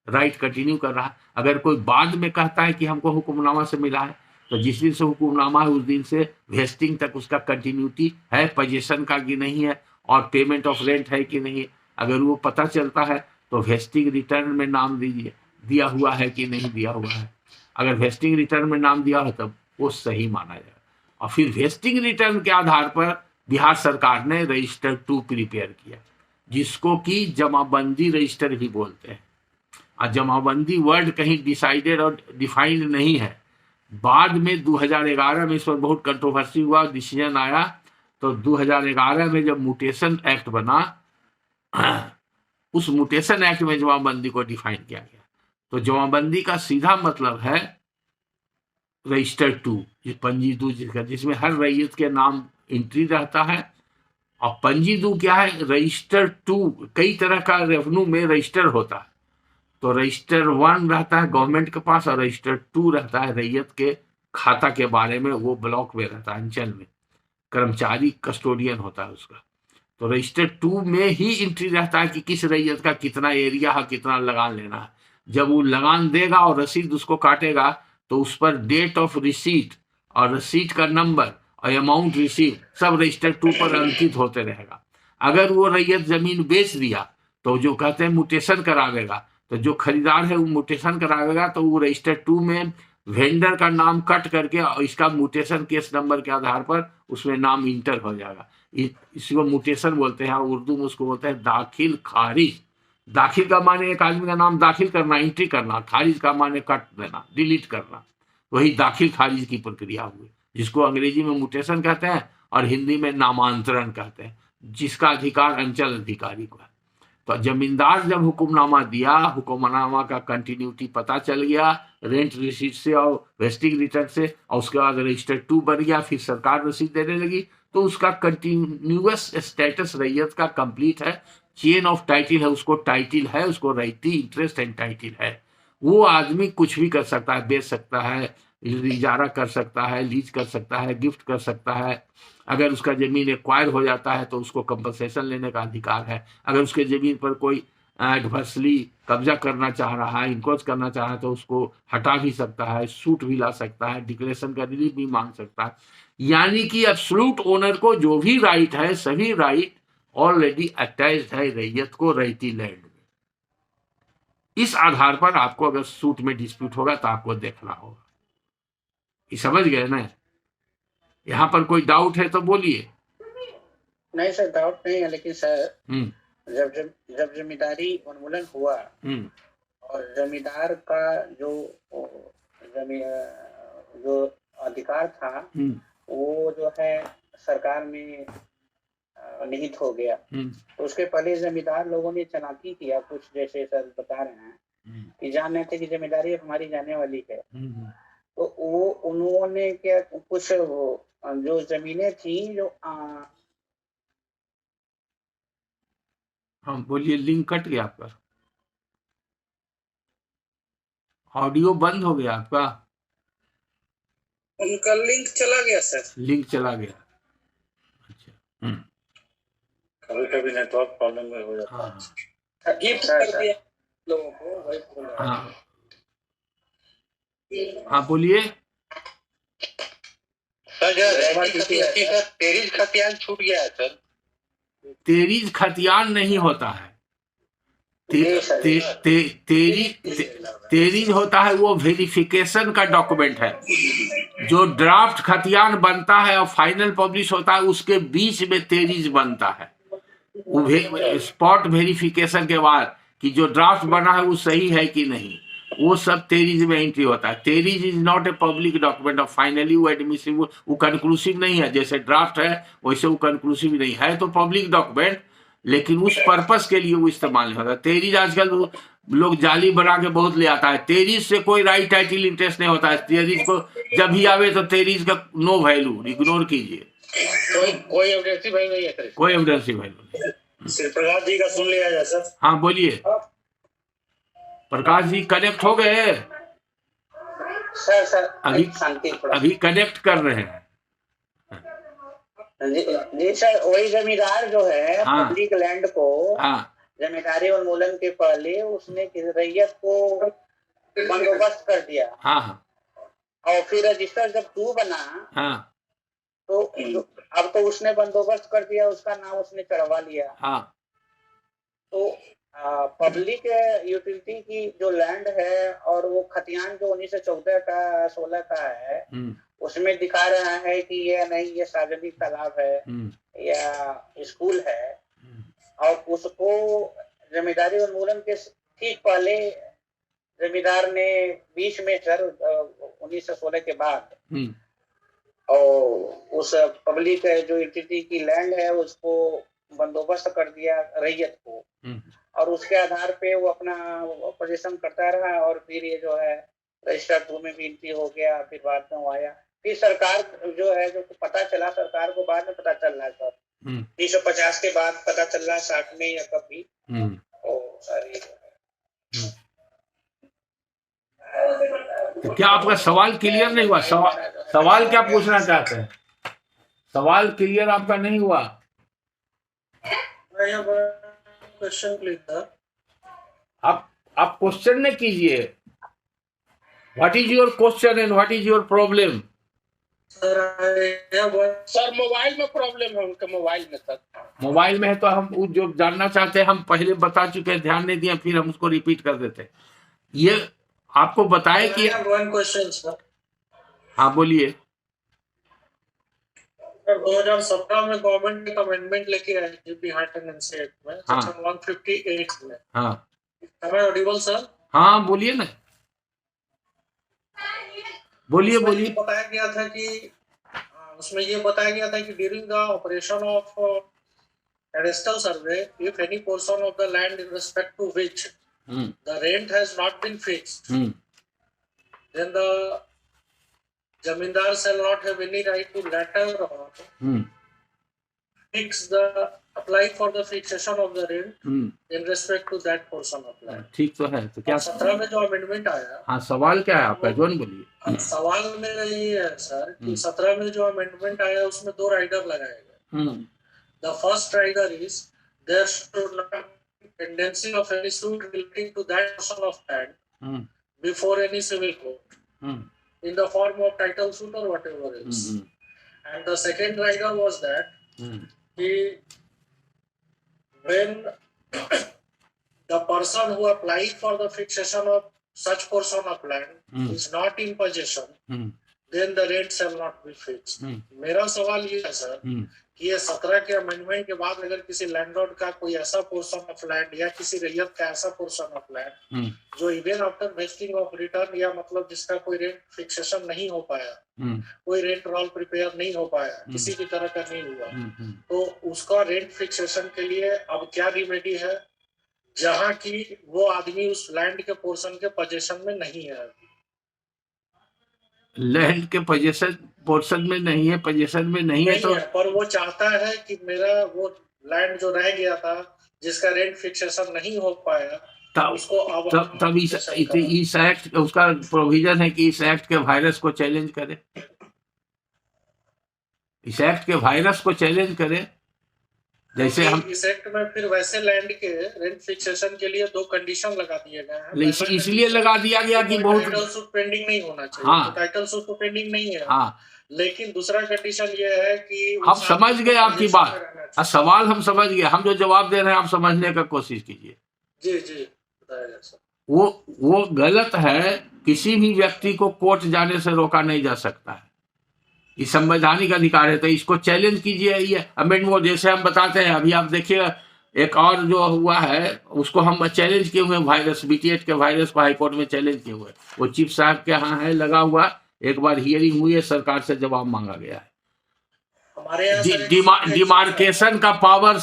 राइट कंटिन्यू कर रहा है। अगर कोई बाद में कहता है कि हमको हुक्मनामा से मिला है तो जिस दिन से हुक्मनामा है उस दिन से वेस्टिंग तक उसका कंटिन्यूटी है, पोजीशन का कि नहीं है, और पेमेंट ऑफ रेंट है कि नहीं है। अगर वो पता चलता है तो वेस्टिंग रिटर्न में नाम दीजिए दिया हुआ है कि नहीं दिया हुआ है। अगर वेस्टिंग रिटर्न में नाम दिया हो तब वो सही माना जाए। और फिर वेस्टिंग रिटर्न के आधार पर बिहार सरकार ने रजिस्टर 2 प्रिपेयर किया, जिसको कि जमाबंदी रजिस्टर भी बोलते हैं। और जमाबंदी वर्ड कहीं डिसाइडेड और डिफाइंड नहीं है। बाद में 2011 में इस पर बहुत कंट्रोवर्सी हुआ, डिसीजन आया। तो 2011 में जब म्यूटेशन एक्ट बना, उस म्यूटेशन एक्ट में जमाबंदी को डिफाइन किया गया। तो जमाबंदी का सीधा मतलब है रजिस्टर 2, पंजी 2 जिसमें हर रैयत के नाम एंट्री रहता है। और पंजी 2 क्या है? रजिस्टर 2 कई तरह का रेवेन्यू में रजिस्टर होता है। तो रजिस्टर 1 रहता है गवर्नमेंट के पास और रजिस्टर 2 रहता है रैयत के खाता के बारे में, वो ब्लॉक में रहता है, अंचल में कर्मचारी कस्टोडियन होता है उसका। तो रजिस्टर 2 में ही एंट्री रहता है कि किस रैयत का कितना एरिया है, कितना लगान लेना है। जब वो लगान देगा और रसीद उसको काटेगा तो उस पर डेट ऑफ रिसीट और रसीट का नंबर और अमाउंट रिसीव सब रजिस्टर 2 पर अंकित होते रहेगा। अगर वो रैयत जमीन बेच दिया तो जो कहते हैं म्यूटेशन करावेगा, तो जो खरीदार है वो म्यूटेशन करावेगा तो वो रजिस्टर 2 में वेंडर का नाम कट करके और इसका म्यूटेशन केस नंबर के आधार पर उसमें नाम इंटर हो जाएगा। इसको म्यूटेशन बोलते हैं, उर्दू में उसको बोलते हैं दाखिल खारिज। दाखिल का माने एक आदमी का नाम दाखिल करना, एंट्री करना, खारिज का माने कट देना, डिलीट करना। वही दाखिल खारिज की प्रक्रिया हुई, जिसको अंग्रेजी में म्यूटेशन कहते हैं और हिंदी में नामांतरण कहते हैं, जिसका अधिकार अंचल अधिकारी को है। तो जमींदार जब हुक्मनामा दिया, हुक्मनामा का कंटिन्यूटी पता चल गया रेंट रिसीट से और वेस्टिंग रिटर्न से, और उसके बाद रजिस्टर 2 बन गया, फिर सरकार रसीद देने लगी, तो उसका कंटिन्यूअस स्टेटस रैयत का कंप्लीट है। चेन ऑफ टाइटिल है, उसको टाइटिल है, उसको राइटी इंटरेस्ट एंड टाइटिल है। वो आदमी कुछ भी कर सकता है, बेच सकता है, इजारा कर सकता है, लीज कर सकता है, गिफ्ट कर सकता है। अगर उसका जमीन एक्वायर हो जाता है तो उसको कंपनसेशन लेने का अधिकार है। अगर उसके जमीन पर कोई एडवर्सली कब्जा करना चाह रहा है, इंक्रोच करना चाह रहा है तो उसको हटा भी सकता है, सूट भी ला सकता है, डिक्लेरेशन का रिलीफ भी मांग सकता है। यानी कि एब्सोल्यूट ओनर को जो भी राइट है, सभी राइट ऑलरेडी अटैच्ड है रैयत को रैयती लैंड में। इस आधार पर आपको अगर सूट में डिस्प्यूट होगा तो आपको देखना होगा। ये समझ गए ना? यहाँ पर कोई डाउट है तो बोलिए। नहीं सर, डाउट नहीं है, लेकिन सर जब जमींदारी उन्मूलन हुआ और जमींदार का जो अधिकार था वो जो है सरकार में निहित हो गया, तो उसके पहले जमींदार लोगों ने चालाकी किया कुछ, जैसे सर बता रहे हैं कि जान रहे थे कि जमींदारी हमारी जाने वाली है, तो वो उन्होंने क्या कुछ जो जमीनें थी जो हाँ बोलिए। लिंक कट गया आपका, ऑडियो बंद हो गया आपका। उनका लिंक चला गया सर। लिंक चला गया, अच्छा। कभी कभी नेटवर्क प्रॉब्लम में हो जाता है। गिफ्ट कर दिया लोगों को, वही बोल रहा हूं। हाँ हाँ बोलिए। तेरीज खतियान छूट गया है सर। तेरीज खतियान नहीं होता है। तेरीज होता है वो वेरिफिकेशन का डॉक्यूमेंट है। जो ड्राफ्ट खतियान बनता है और फाइनल पब्लिश होता है उसके बीच में तेरीज बनता है। वो स्पॉट वेरिफिकेशन के बाद कि जो ड्राफ्ट बना है वो सही है कि नहीं, वो सब तेरीज में एंट्री होता है। Terij is not a public document of finally वो एडमिसिबल, वो कंक्लूसिव नहीं है। जैसे ड्राफ्ट है वैसे वो कंक्लूसिव नहीं है, तो पब्लिक डॉक्यूमेंट लेकिन उस पर्पस के लिए वो इस्तेमाल नहीं होता। तेरीज आजकल लोग जाली बना के बहुत ले आता है, तेरीज से कोई राइट टाइटल इंटरेस्ट नहीं होता है। तेरीज को जब भी आवे तो तेरीज का नो वैल्यू, इग्नोर कीजिए, कोई एविडेंसी वैल्यू नहीं है, कोई एविडेंसी वैल्यू नहीं। श्री प्रकाश जी का सुन लिया जाए सर। हाँ बोलिए, प्रकाश जी कनेक्ट हो गए? सर अभी शांति, अभी कनेक्ट कर रहे हैं। जी सर, वही जमींदार जो है हाँ। पब्लिक लैंड को हाँ जमींदारी उन्मूलन के पहले उसने रैयत को बंदोबस्त कर दिया। हाँ हाँ और फिर रजिस्टर जब 2 बना हाँ तो अब तो उसने बंदोबस्त कर दिया, उसका नाम उसने चढ़वा लिया। हाँ तो पब्लिक यूटिलिटी की जो लैंड है और वो खतियान जो 1914 का 16 का है, उसमें दिखा रहा है कि ये नहीं, ये सार्वजनिक तालाब है या स्कूल है। और उसको जमींदारी उन्मूलन के ठीक पहले जमींदार ने बीच में सर 1916 के बाद और उस पब्लिक जो यूटिलिटी की लैंड है उसको बंदोबस्त कर दिया रैयत को, और उसके आधार पे वो अपना पोजीशन करता रहा। और फिर ये जो है रजिस्टर 2 में भी एंट्री हो गया, फिर बाद में वो आया। फिर सरकार जो है, जो पता चला सरकार को बाद में पता चल रहा है सर, 1950 के बाद पता चल रहा है, 60 में या कभी। तो क्या आपका सवाल क्लियर नहीं हुआ? सवाल क्या पूछना चाहते हैं? सवाल क्लियर आपका नहीं हुआ? Question please sir. आप क्वेश्चन नहीं कीजिए। What is your question and what is your problem? Sir mobile में प्रॉब्लम है उनके, मोबाइल में सर। मोबाइल में है तो हम जो जानना चाहते हैं हम पहले बता चुके हैं, ध्यान नहीं दिया, फिर हम उसको रिपीट कर देते हैं। ये आपको बताए कि वन क्वेश्चन सर। हाँ बोलिए। 2017 में गवर्नमेंट ने अमेंडमेंट लेके आए यूपी हार्ट एंड एक्ट में, सेक्शन 158 में। हाँ ऑडिबल सर? हाँ बोलिए ना, बोलिए बोलिए। बताया गया था कि उसमें ये बताया गया था कि during the operation of cadastral survey, if any portion of the land in respect to which the rent has not been fixed, then the zamindar shall not have any right to later fix the apply for the fixation of the rent in respect to that portion of land. ठीक तो है। तो क्या 17 में जो amendment आया, हाँ सवाल क्या है आपका, जोन बोलिए। सवाल मेरा ये है सर कि 17 में जो अमेंडमेंट आया उसमें 2 राइडर लगाए गए। The first rider is there should not tendency of any suit relating to that portion of land before any civil court in the form of title suit or whatever else. And the second rider was that when the person who applied for the fixation of such portion of land is not in possession, then the rent shall not be fixed. मेरा सवाल ये है sir कि ये 17 के amendment के बाद अगर किसी लैंडलॉर्ड का कोई ऐसा पोर्शन ऑफ लैंड या किसी रैयत का ऐसा पोर्शन ऑफ लैंड जो even after wasting of return या मतलब जिसका कोई रेंट फिक्सेशन नहीं हो पाया, कोई रेंट रोल प्रिपेयर नहीं हो पाया, किसी भी तरह का नहीं हुआ, तो उसका रेंट फिक्सेशन के लिए अब क्या रिमेडी है, जहाँ की वो आदमी उस लैंड के पोर्शन के पोजीशन में नहीं है। लैंड के पोर्शन में नहीं है, पोजीशन में नहीं है, तो पर वो चाहता है कि मेरा वो लैंड जो रह गया था जिसका रेंट फिक्सेशन नहीं हो पाया, तब इस एक्ट उसका प्रोविजन है कि इस एक्ट के वायरस को चैलेंज करे, इस एक्ट के वायरस को चैलेंज करे। जैसे हम इस एक्ट में फिर वैसे लैंड के रेंट फिक्सेशन के लिए 2 कंडीशन लगा दिए गए हैं। इसलिए लगा दिया गया कि बहुत टाइटल सूट पेंडिंग नहीं होना चाहिए। हाँ, तो टाइटल सूट तो पेंडिंग नहीं है। हाँ, लेकिन दूसरा कंडीशन ये है कि हम समझ गए आपकी बात, सवाल हम समझ गए, हम जो जवाब दे रहे हैं आप समझने का कोशिश कीजिए। जी जी बताइए सर। वो गलत है, किसी भी व्यक्ति को कोर्ट जाने से रोका नहीं जा सकता है, ये संवैधानिक अधिकार है, तो इसको चैलेंज कीजिए। ये अमेंडमेंट जैसे हम बताते हैं, अभी आप देखिए एक और जो हुआ है उसको हम चैलेंज किए हुए, वायरस BTH के वायरस को हाईकोर्ट में चैलेंज किए हुए, वो चीफ साहब के यहाँ है लगा हुआ, एक बार हियरिंग हुई है, सरकार से जवाब मांगा गया है। हमारे डिमार्केशन का पावर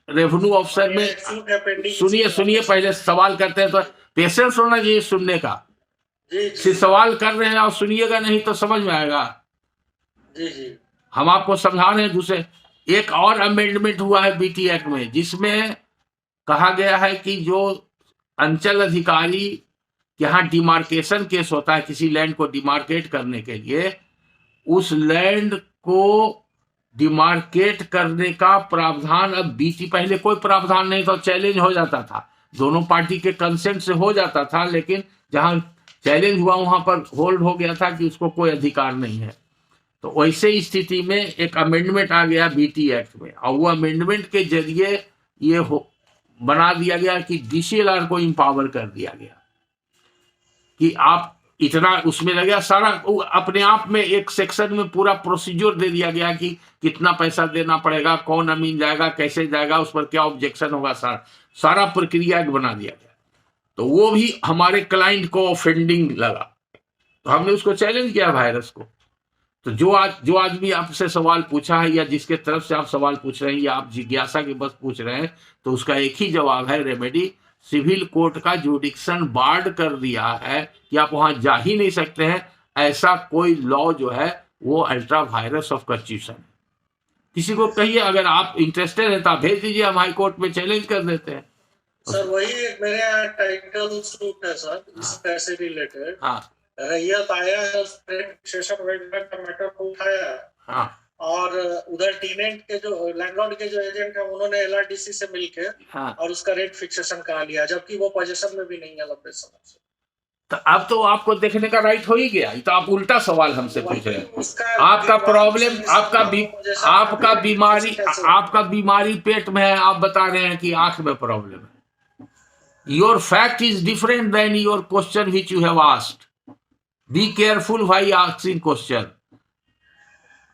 रेवेन्यू ऑफिसर में, सूट है पेंडिंग। सुनिए पहले सवाल करते हैं तो पेशेंस होना चाहिए सुनने का। सिर्फ सवाल कर रहे हैं और सुनिएगा नहीं तो समझ में आएगा। जी हम आपको समझा रहे हैं। दूसरे एक और अमेंडमेंट हुआ है बीटी एक्ट में, जिसमें कहा गया है कि जो अंचल अधिकारी यहाँ डिमार्केशन केस होता है, किसी लैंड को डिमार्केट करने के लिए, उस लैंड को डिमार्केट करने का प्रावधान अब बीटी, पहले कोई प्रावधान नहीं था, चैलेंज हो जाता था, दोनों पार्टी के कंसेंट से हो जाता था, लेकिन जहां चैलेंज हुआ वहां पर होल्ड हो गया था कि उसको कोई अधिकार नहीं है। तो वैसे स्थिति में एक अमेंडमेंट आ गया बीटी एक्ट में, और वो अमेंडमेंट के जरिए ये बना दिया गया कि डीसीएलआर को इंपावर कर दिया गया कि आप इतना उसमें लगे सारा, अपने आप में एक सेक्शन में पूरा प्रोसीजर दे दिया गया कि कितना पैसा देना पड़ेगा, कौन अमीन जाएगा, कैसे जाएगा, उस पर क्या ऑब्जेक्शन होगा, सारा प्रक्रिया बना दिया गया। तो वो भी हमारे क्लाइंट को ऑफेंडिंग लगा, तो हमने उसको चैलेंज किया वायरस को। तो जो आदमी आपसे सवाल पूछा है या जिसके तरफ से आप सवाल पूछ रहे हैं या आप जिज्ञासा के बस पूछ रहे हैं, तो उसका एक ही जवाब है, रेमेडी सिविल कोर्ट का जुडिक्शन बार्ड कर दिया है कि आप वहां जा ही नहीं सकते हैं। ऐसा कोई लॉ जो है वो अल्ट्रा वायरस ऑफ कॉन्स्टिट्यूशन। किसी को कहिए, अगर आप इंटरेस्टेड है तो आप भेज दीजिए, हम हाई कोर्ट में चैलेंज कर देते हैं। सर वही मेरे यहाँ टाइटल सूट है सर, इससे से रिलेटेड। हाँ, रैयत आया है, सेशन का मैटर को उठाया है। हाँ, और उधर टीनेंट के जो लैंडलॉर्ड के जो एजेंट है उन्होंने एलआरडीसी से मिलके हाँ, और उसका रेट फिक्सेशन करा लिया, जबकि वो पोजीशन में भी नहीं है लंबे समय से। तो अब तो आपको देखने का राइट हो ही गया। तो आप उल्टा सवाल हमसे पूछ रहे हैं। आपका प्रॉब्लम, आपका बीमारी पेट में है, आप बता रहे हैं कि आंख में प्रॉब्लम है। Your fact is different than your question which you have asked. Be careful why asking question.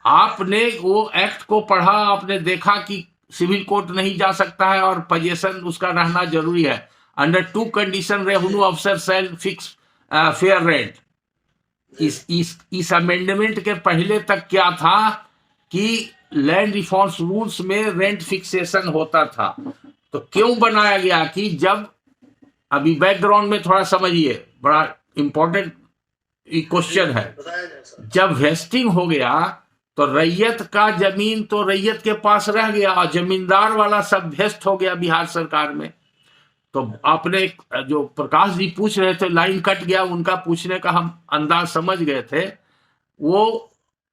आपने वो एक्ट को पढ़ा, आपने देखा कि सिविल कोर्ट नहीं जा सकता है और पोजीशन उसका रहना जरूरी है। Under 2 condition revenue officer shall fix fair rent. इस अमेंडमेंट के पहले तक क्या था कि लैंड रिफॉर्म्स रूल्स में रेंट फिक्सेशन होता था। तो क्यों बनाया गया कि जब, अभी बैकग्राउंड में थोड़ा समझिए, बड़ा इंपॉर्टेंट क्वेश्चन है। जब वेस्टिंग हो गया तो रैयत का जमीन तो रैयत के पास रह गया और जमींदार वाला सब वेस्ट हो गया बिहार सरकार में। तो आपने जो प्रकाश जी पूछ रहे थे, लाइन कट गया, उनका पूछने का हम अंदाज समझ गए थे। वो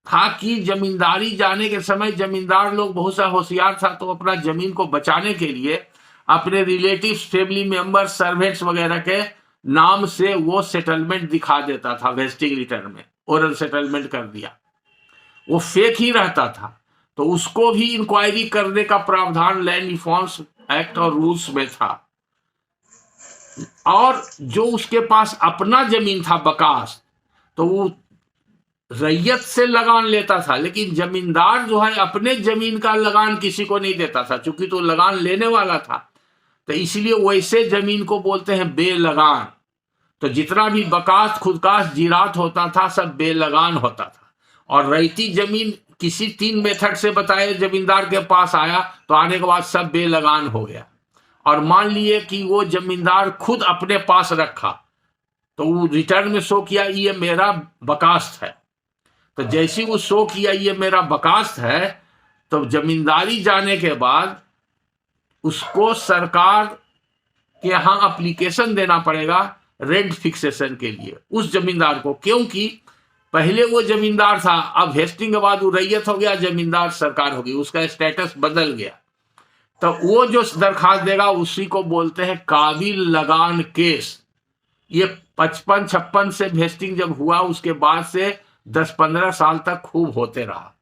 था कि जमींदारी जाने के समय जमींदार लोग बहुत सा होशियार था, तो अपना जमीन को बचाने के लिए अपने रिलेटिव्स, फैमिली मेंबर्स, सर्वेंट्स वगैरह के नाम से वो सेटलमेंट दिखा देता था वेस्टिंग रिटर्न में, ओरल सेटलमेंट कर दिया। वो फेक ही रहता था। तो उसको भी इंक्वायरी करने का प्रावधान लैंड रिफॉर्म्स एक्ट और रूल्स में था। और जो उसके पास अपना जमीन था बकास, तो वो रैयत से लगान लेता था, लेकिन जमींदार जो है अपने जमीन का लगान किसी को नहीं देता था, क्योंकि तो लगान लेने वाला था। तो इसलिए वैसे जमीन को बोलते हैं बेलगान। तो जितना भी बकास, खुदकाश, जिरात होता था सब बेलगान होता था। और रैयती जमीन किसी 3 मेथड से बताए जमींदार के पास आया तो आने के बाद सब बेलगान हो गया। और मान लिए कि वो जमींदार खुद अपने पास रखा, तो वो रिटर्न में शो किया ये मेरा बकास्त है। तो जैसे वो शो किया ये मेरा बकास्त है, तो जमींदारी जाने के बाद उसको सरकार के यहाँ एप्लीकेशन देना पड़ेगा रेंट फिक्सेशन के लिए उस जमींदार को, क्योंकि पहले वो जमींदार था, अब वेस्टिंग के बाद वो रैयत हो गया, जमींदार सरकार हो गई, उसका स्टेटस बदल गया। तो वो जो दरखास्त देगा उसी को बोलते हैं काबिल लगान केस। ये 55-56 से वेस्टिंग जब हुआ उसके बाद से 10-15 साल तक खूब होते रहा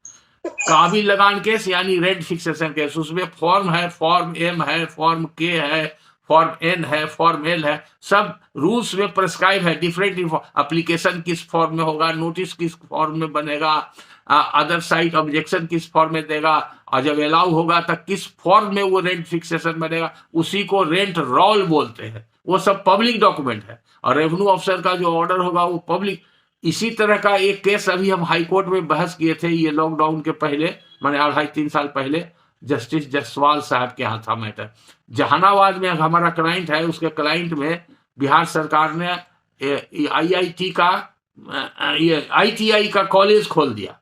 काबिल लगान केस, यानी रेंट फिक्सेशन केस। उसमें फॉर्म है, फॉर्म एम है, फॉर्म के है, फॉर्म एन है, फॉर्म एल है, सब रूल्स में प्रिस्क्राइब है। डिफरेंट एप्लीकेशन किस फॉर्म में होगा, नोटिस किस फॉर्म में बनेगा, अदर साइड ऑब्जेक्शन किस फॉर्म में देगा, और जब अलाउ होगा तब किस फॉर्म में वो रेंट फिक्सेशन बनेगा, उसी को रेंट रोल बोलते हैं। वो सब पब्लिक डॉक्यूमेंट है। और रेवेन्यू ऑफिसर का जो ऑर्डर होगा वो पब्लिक। इसी तरह का एक केस अभी हम हाई कोर्ट में बहस किए थे, ये लॉकडाउन के पहले, माने 2.5-3 साल पहले, जस्टिस जसवाल साहब के यहाँ था मैटर। जहानाबाद में हमारा क्लाइंट है, उसके क्लाइंट में बिहार सरकार ने IIT का ITI का कॉलेज खोल दिया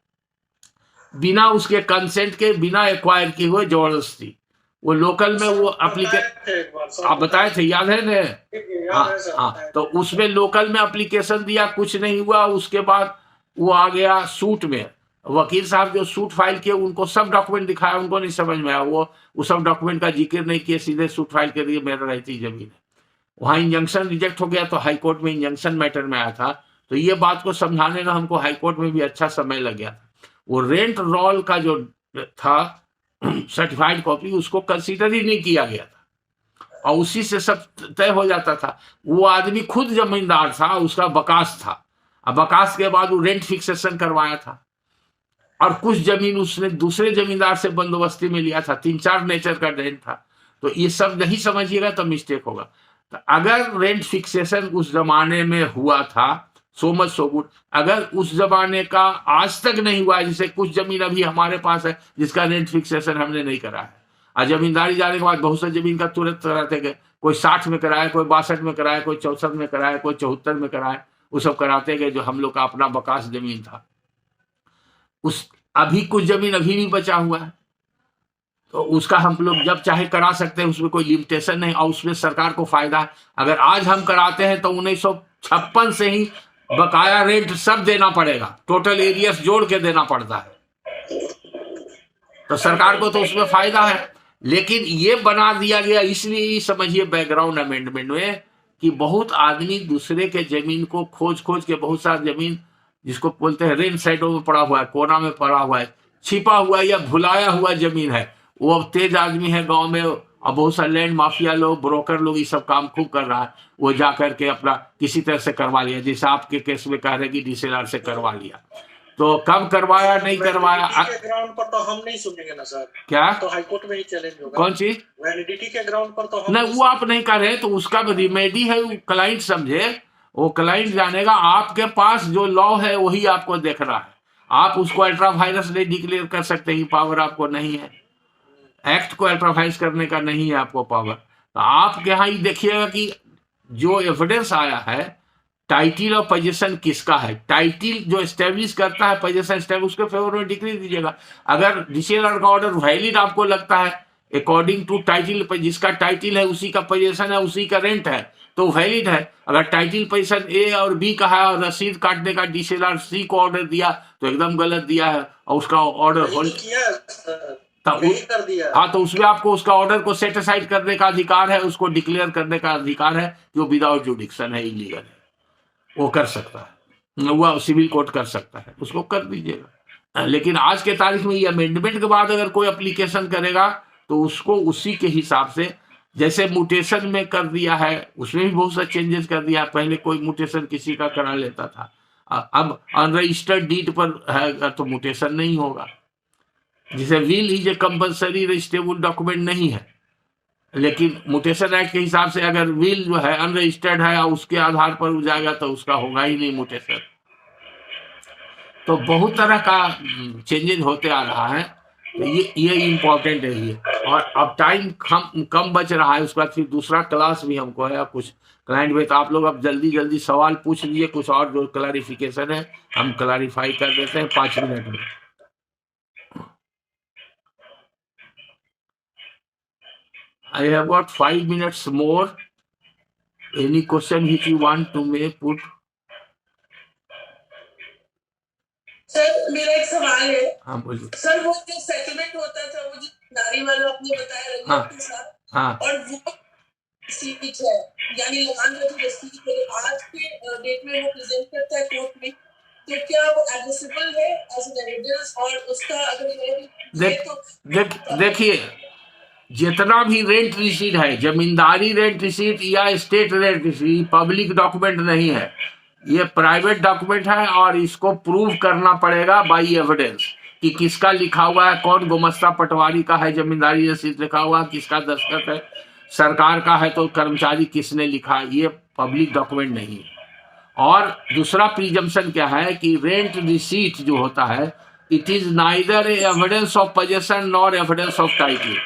बिना उसके कंसेंट के, बिना एक्वायर किए हुए, जबरदस्ती। वो लोकल में वो एप्लीकेशन आप बताए थे, याद है ना? हाँ, तो उसमें लोकल में एप्लीकेशन दिया, कुछ नहीं हुआ। उसके बाद वो आ गया सूट में। वकील साहब जो सूट फाइल किए उनको सब डॉक्यूमेंट दिखाया, उनको नहीं समझ में आया। वो सब डॉक्यूमेंट का जिक्र नहीं किए, सीधे सूट फाइल कर दिए मेरा रहती जमीन है। वहां इंजंक्शन रिजेक्ट हो गया तो हाई कोर्ट में इंजंक्शन मैटर में आया था। तो ये बात को समझाने में हमको हाई कोर्ट में भी अच्छा समय लग गया था। वो रेंट रोल का जो था सर्टिफाइड कॉपी, उसको कंसीडर ही नहीं किया गया था और उसी से सब तय हो जाता था। वो आदमी खुद जमींदार था, उसका बकास था, और बकास के बाद वो रेंट फिक्सेशन करवाया था और कुछ जमीन उसने दूसरे जमींदार से बंदोबस्ती में लिया था। 3-4 नेचर का रेंट था। तो ये सब नहीं समझिएगा तो मिस्टेक होगा। तो अगर रेंट फिक्सेशन उस जमाने में हुआ था, सो मच सो गुड। अगर उस जमाने का आज तक नहीं हुआ है, जैसे कुछ जमीन अभी हमारे पास है जिसका रेंट फिक्सेशन हमने नहीं करा है, और जमींदारी जाने के बाद बहुत सा जमीन का तुरंत कराते गए। कोई 60 में कराया, कोई 62 में कराया, कोई 64 में कराया, कोई 74 में कराया, वो सब कराते गए जो हम लोग का अपना बकास जमीन था। उस अभी कुछ जमीन अभी भी बचा हुआ है, तो उसका हम लोग जब चाहे करा सकते हैं, उसमें कोई लिमिटेशन नहीं और उसमें सरकार को फायदा है। अगर आज हम कराते हैं तो 1956 से ही बकाया रेंट सब देना पड़ेगा, टोटल एरियस जोड़ के देना पड़ता है, तो सरकार को तो उसमें फायदा है। लेकिन ये बना दिया गया इसलिए, समझिए बैकग्राउंड अमेंडमेंट में, कि बहुत आदमी दूसरे के जमीन को खोज खोज के, बहुत सारा जमीन जिसको बोलते हैं रेन साइडों में पड़ा हुआ है, कोना में पड़ा हुआ है, छिपा हुआ या भुलाया हुआ जमीन है। वो अब तेज आदमी है गांव में, और बहुत सारे लैंड माफिया लोग, ब्रोकर लोग ये सब काम खूब कर रहा है। वो जा करके अपना किसी तरह से करवा लिया, जैसे आपके केस में कह रहे कि DCLR से करवा लिया। तो कब करवाया नहीं करवाया ग्राउंड पर तो हम नहीं सुनेंगे ना सर। क्या तो हाईकोर्ट में ही चैलेंज होगा। कौन सी वैलिडिटी के ग्राउंड पर तो हम नहीं, वो आप नहीं कर रहे, तो उसका रिमेडी है, वो क्लाइंट समझे, वो क्लाइंट जानेगा। आपके पास जो लॉ है वही आपको देख रहा है। आप उसको अल्ट्रा वायरस नहीं डिक्लेयर कर सकते, ही पावर आपको नहीं है। एक्ट को अल्ट्रा वायरस करने का नहीं है आपको पावर। तो आप यहाँ ही देखिएगा कि जो एविडेंस आया है, टाइटिल और पोजीशन किसका है, टाइटिल जो एस्टेब्लिश करता है, पोजीशन एस्टेब्लिश, उसके फेवर में डिक्री दीजिएगा। अगर DCLR का ऑर्डर वैलिड आपको लगता है अकॉर्डिंग टू टाइटिल, जिसका टाइटिल है उसी का पोजीशन है, उसी का रेंट है, तो वैलिड है। अगर टाइटिल पोजीशन A और B का है और रसीद काटने का DCLR C को ऑर्डर दिया तो एकदम गलत दिया है और उसका ऑर्डर कर दिया। हाँ, तो उसमें आपको उसका ऑर्डर को सेट असाइड करने का अधिकार है, उसको डिक्लेयर करने का अधिकार है, जो विदाउट जुडिक्शन है, इलीगल है, वो कर सकता है, वो सिविल कोर्ट कर सकता है, उसको कर दीजिएगा। लेकिन आज के तारीख में ये अमेंडमेंट के बाद अगर कोई एप्लीकेशन करेगा तो उसको उसी के हिसाब से, जैसे म्यूटेशन में कर दिया है, उसमें भी बहुत सा चेंजेस कर दिया। पहले कोई म्यूटेशन किसी का करा लेता था, अब अनरजिस्टर्ड डीड पर है तो म्यूटेशन नहीं होगा। जिसे विल ही जो कंपलसरी रजिस्ट्रेबल डॉक्यूमेंट नहीं है, लेकिन म्यूटेशन एक्ट के हिसाब से अगर विल जो है अनरजिस्टर्ड है और उसके आधार पर हो जाएगा तो उसका होगा ही नहीं म्यूटेशन। तो बहुत तरह का चेंजेस होते आ रहा है, तो ये इम्पोर्टेंट है ये। और अब टाइम कम बच रहा है, उसके बाद फिर दूसरा क्लास भी हमको है, कुछ क्लाइंट में, तो आप लोग अब जल्दी जल्दी सवाल पूछ लीजिए, कुछ और जो क्लैरिफिकेशन है हम क्लैरिफाई कर देते हैं 5 मिनट में। I have got 5 minutes more. Any question which you want to may put? Sir मेरा एक सवाल है। हाँ बोलिए। सर वो जो सेटलमेंट होता था, वो जो नारी वाला आपने बताया रंगत के साथ, हाँ, और वो सीट है, यानी लगान का जो जस्टिस आज के डेट में वो प्रेजेंट करता है कोर्ट में, तो क्या वो एडमिसिबल है एज एन एविडेंस? और उसका अगर देखिए, जितना भी रेंट रिसीट है, जमींदारी रेंट रिसीट या state rent receipt, public document नहीं है, ये प्राइवेट डॉक्यूमेंट है और इसको प्रूव करना पड़ेगा बाई एविडेंस कि किसका लिखा हुआ है, कौन गुमस्ता पटवारी का है जमींदारी रसीद लिखा हुआ, किसका दस्तखत है, सरकार का है तो कर्मचारी किसने लिखा, ये पब्लिक डॉक्यूमेंट नहीं है। और दूसरा प्रिजम्पशन क्या है कि रेंट रिसीट जो होता है it is neither evidence of possession nor evidence of title.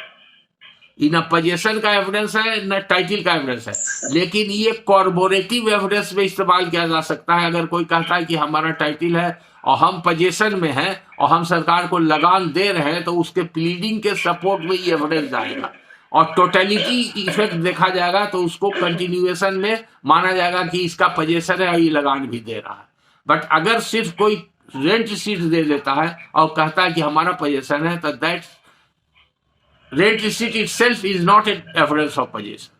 न पोजेशन का एविडेंस है न टाइटल का एविडेंस है, लेकिन ये कॉर्पोरेटिव एविडेंस में इस्तेमाल किया जा सकता है। अगर कोई कहता है कि हमारा टाइटल है और हम पोजेशन में हैं और हम सरकार को लगान दे रहे हैं, तो उसके प्लीडिंग के सपोर्ट में ये एविडेंस जाएगा और टोटलिटी इफेक्ट देखा जाएगा, तो उसको कंटिन्यूएशन में माना जाएगा कि इसका पोजेशन है और ये लगान भी दे रहा है। बट अगर सिर्फ कोई रेंट शीट दे देता है और कहता है कि हमारा पोजेशन है, तो that rent receipt itself is not an evidence of possession.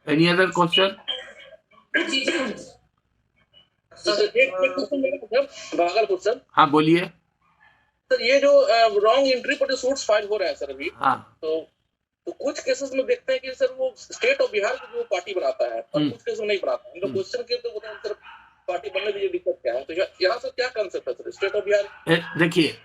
Any other question? Sir एक क्वेश्चन मेरा सर, भागलपुर सर। हाँ बोलिए सर, ये जो रॉन्ग एंट्री पर जो सूट्स फाइल हो रहे हैं सर अभी, हाँ तो कुछ केसेस में देखते हैं कि सर वो स्टेट ऑफ बिहार की जो पार्टी बनाता है और कुछ केस में नहीं बनाता है। तो क्वेश्चन के तो बताएं सर, पार्टी बनने की दिक्कत क्या है? तो यहाँ से क्या कंसेप्ट है सर स्टेट ऑफ बिहार? देखिए,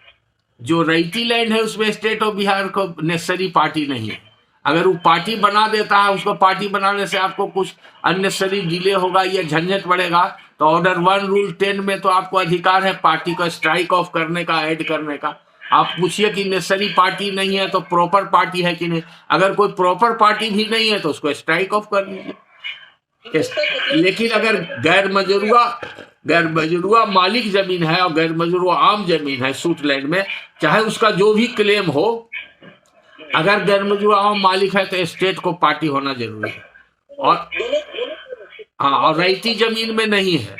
जो रईती लैंड है उसमें स्टेट ऑफ बिहार को नेसेसरी पार्टी नहीं है। अगर वो पार्टी बना देता है, उसको पार्टी बनाने से आपको कुछ अननेसेसरी डिले होगा या झंझट बढ़ेगा, तो ऑर्डर 1 रूल 10 में तो आपको अधिकार है पार्टी को स्ट्राइक ऑफ करने का, ऐड करने का। आप पूछिए कि नेसेसरी पार्टी नहीं है तो प्रॉपर पार्टी है कि नहीं। अगर कोई प्रॉपर पार्टी भी नहीं है तो उसको स्ट्राइक ऑफ कर लीजिए। लेकिन अगर गैर मजरूआ मालिक जमीन है और गैर मजरूआ आम जमीन है सूट लैंड में, चाहे उसका जो भी क्लेम हो, अगर गैर मजरूआ आम मालिक है तो स्टेट को पार्टी होना जरूरी है। और हाँ, और रईती जमीन में नहीं है,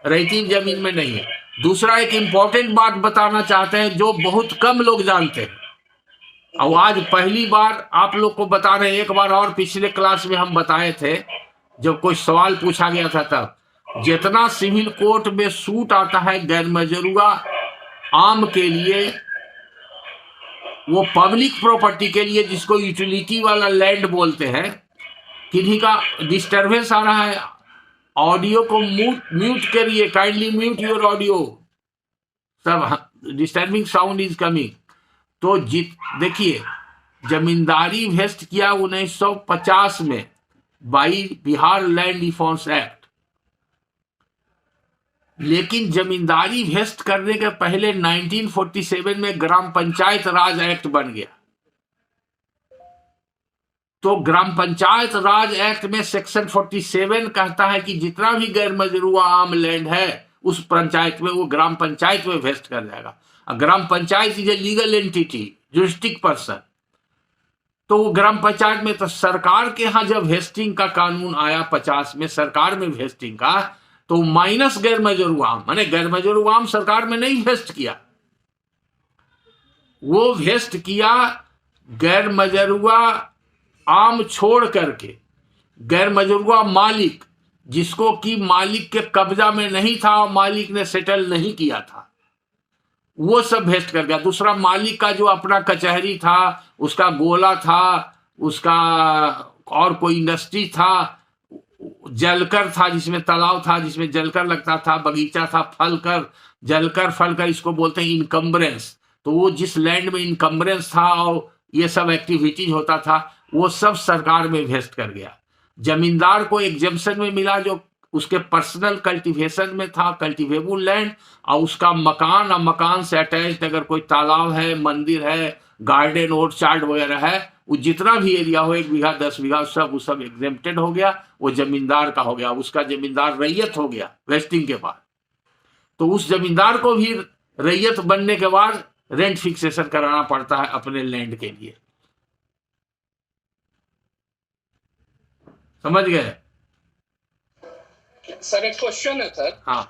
रईती जमीन में नहीं है। दूसरा एक इम्पोर्टेंट बात बताना चाहते हैं जो बहुत कम लोग जानते हैं, और आज पहली बार आप लोग को बता रहे हैं। एक बार और पिछले क्लास में हम बताए थे, जब कोई सवाल पूछा गया था तब, जितना सिविल कोर्ट में सूट आता है गैर मजरूआ आम के लिए, वो पब्लिक प्रॉपर्टी के लिए, जिसको यूटिलिटी वाला लैंड बोलते हैं, किन्हीं का डिस्टरबेंस आ रहा है, ऑडियो को म्यूट करिए, काइंडली म्यूट योर ऑडियो, सब डिस्टर्बिंग साउंड इज कमिंग। तो देखिए, जमींदारी वेस्ट किया 1950 में by Bihar land reforms act, लेकिन जमींदारी वेस्ट करने के पहले 1947 में ग्राम पंचायत राज एक्ट बन गया। तो ग्राम पंचायत राज एक्ट में सेक्शन 47 कहता है कि जितना भी गैर मजरूआ आम लैंड है उस पंचायत में, वो ग्राम पंचायत में वेस्ट कर जाएगा। Gram panchayat is a legal entity, juristic person. तो वो ग्राम पंचायत में, तो सरकार के यहाँ जब वेस्टिंग का कानून आया 50 में, सरकार में वेस्टिंग का, तो माइनस गैर मजरूआ आम, माने गैर मजरूआ आम सरकार में नहीं वेस्ट किया, वो वेस्ट किया गैर मजरूआ आम छोड़ करके गैर मजरूआ मालिक, जिसको कि मालिक के कब्जा में नहीं था और मालिक ने सेटल नहीं किया था, वो सब वेस्ट कर गया। दूसरा, मालिक का जो अपना कचहरी था, उसका गोला था, उसका और कोई इंडस्ट्री था, जलकर था जिसमें तालाब था, जिसमें जलकर लगता था, बगीचा था, फलकर, जलकर फलकर, इसको बोलते हैं इनकम्बरेंस। तो वो जिस लैंड में इनकम्बरेंस था और ये सब एक्टिविटीज होता था, वो सब सरकार में वेस्ट कर गया। जमींदार को एग्जेम्पशन में मिला जो उसके पर्सनल कल्टीवेशन में था, कल्टीवेबल लैंड, और उसका मकान और मकान से अटैच्ड अगर कोई तालाब है, मंदिर है, गार्डन, ओर्चार्ड वगैरह है, वो जितना भी एरिया हो, 1 बीघा 10 बीघा, वो सब एग्जेम्प्टेड हो गया, वो जमींदार का हो गया, उसका जमींदार रैयत हो गया वेस्टिंग के बाद। तो उस जमींदार को भी रैयत बनने के बाद रेंट फिक्सेशन कराना पड़ता है अपने लैंड के लिए। समझ गए सर? एक क्वेश्चन है सर। हाँ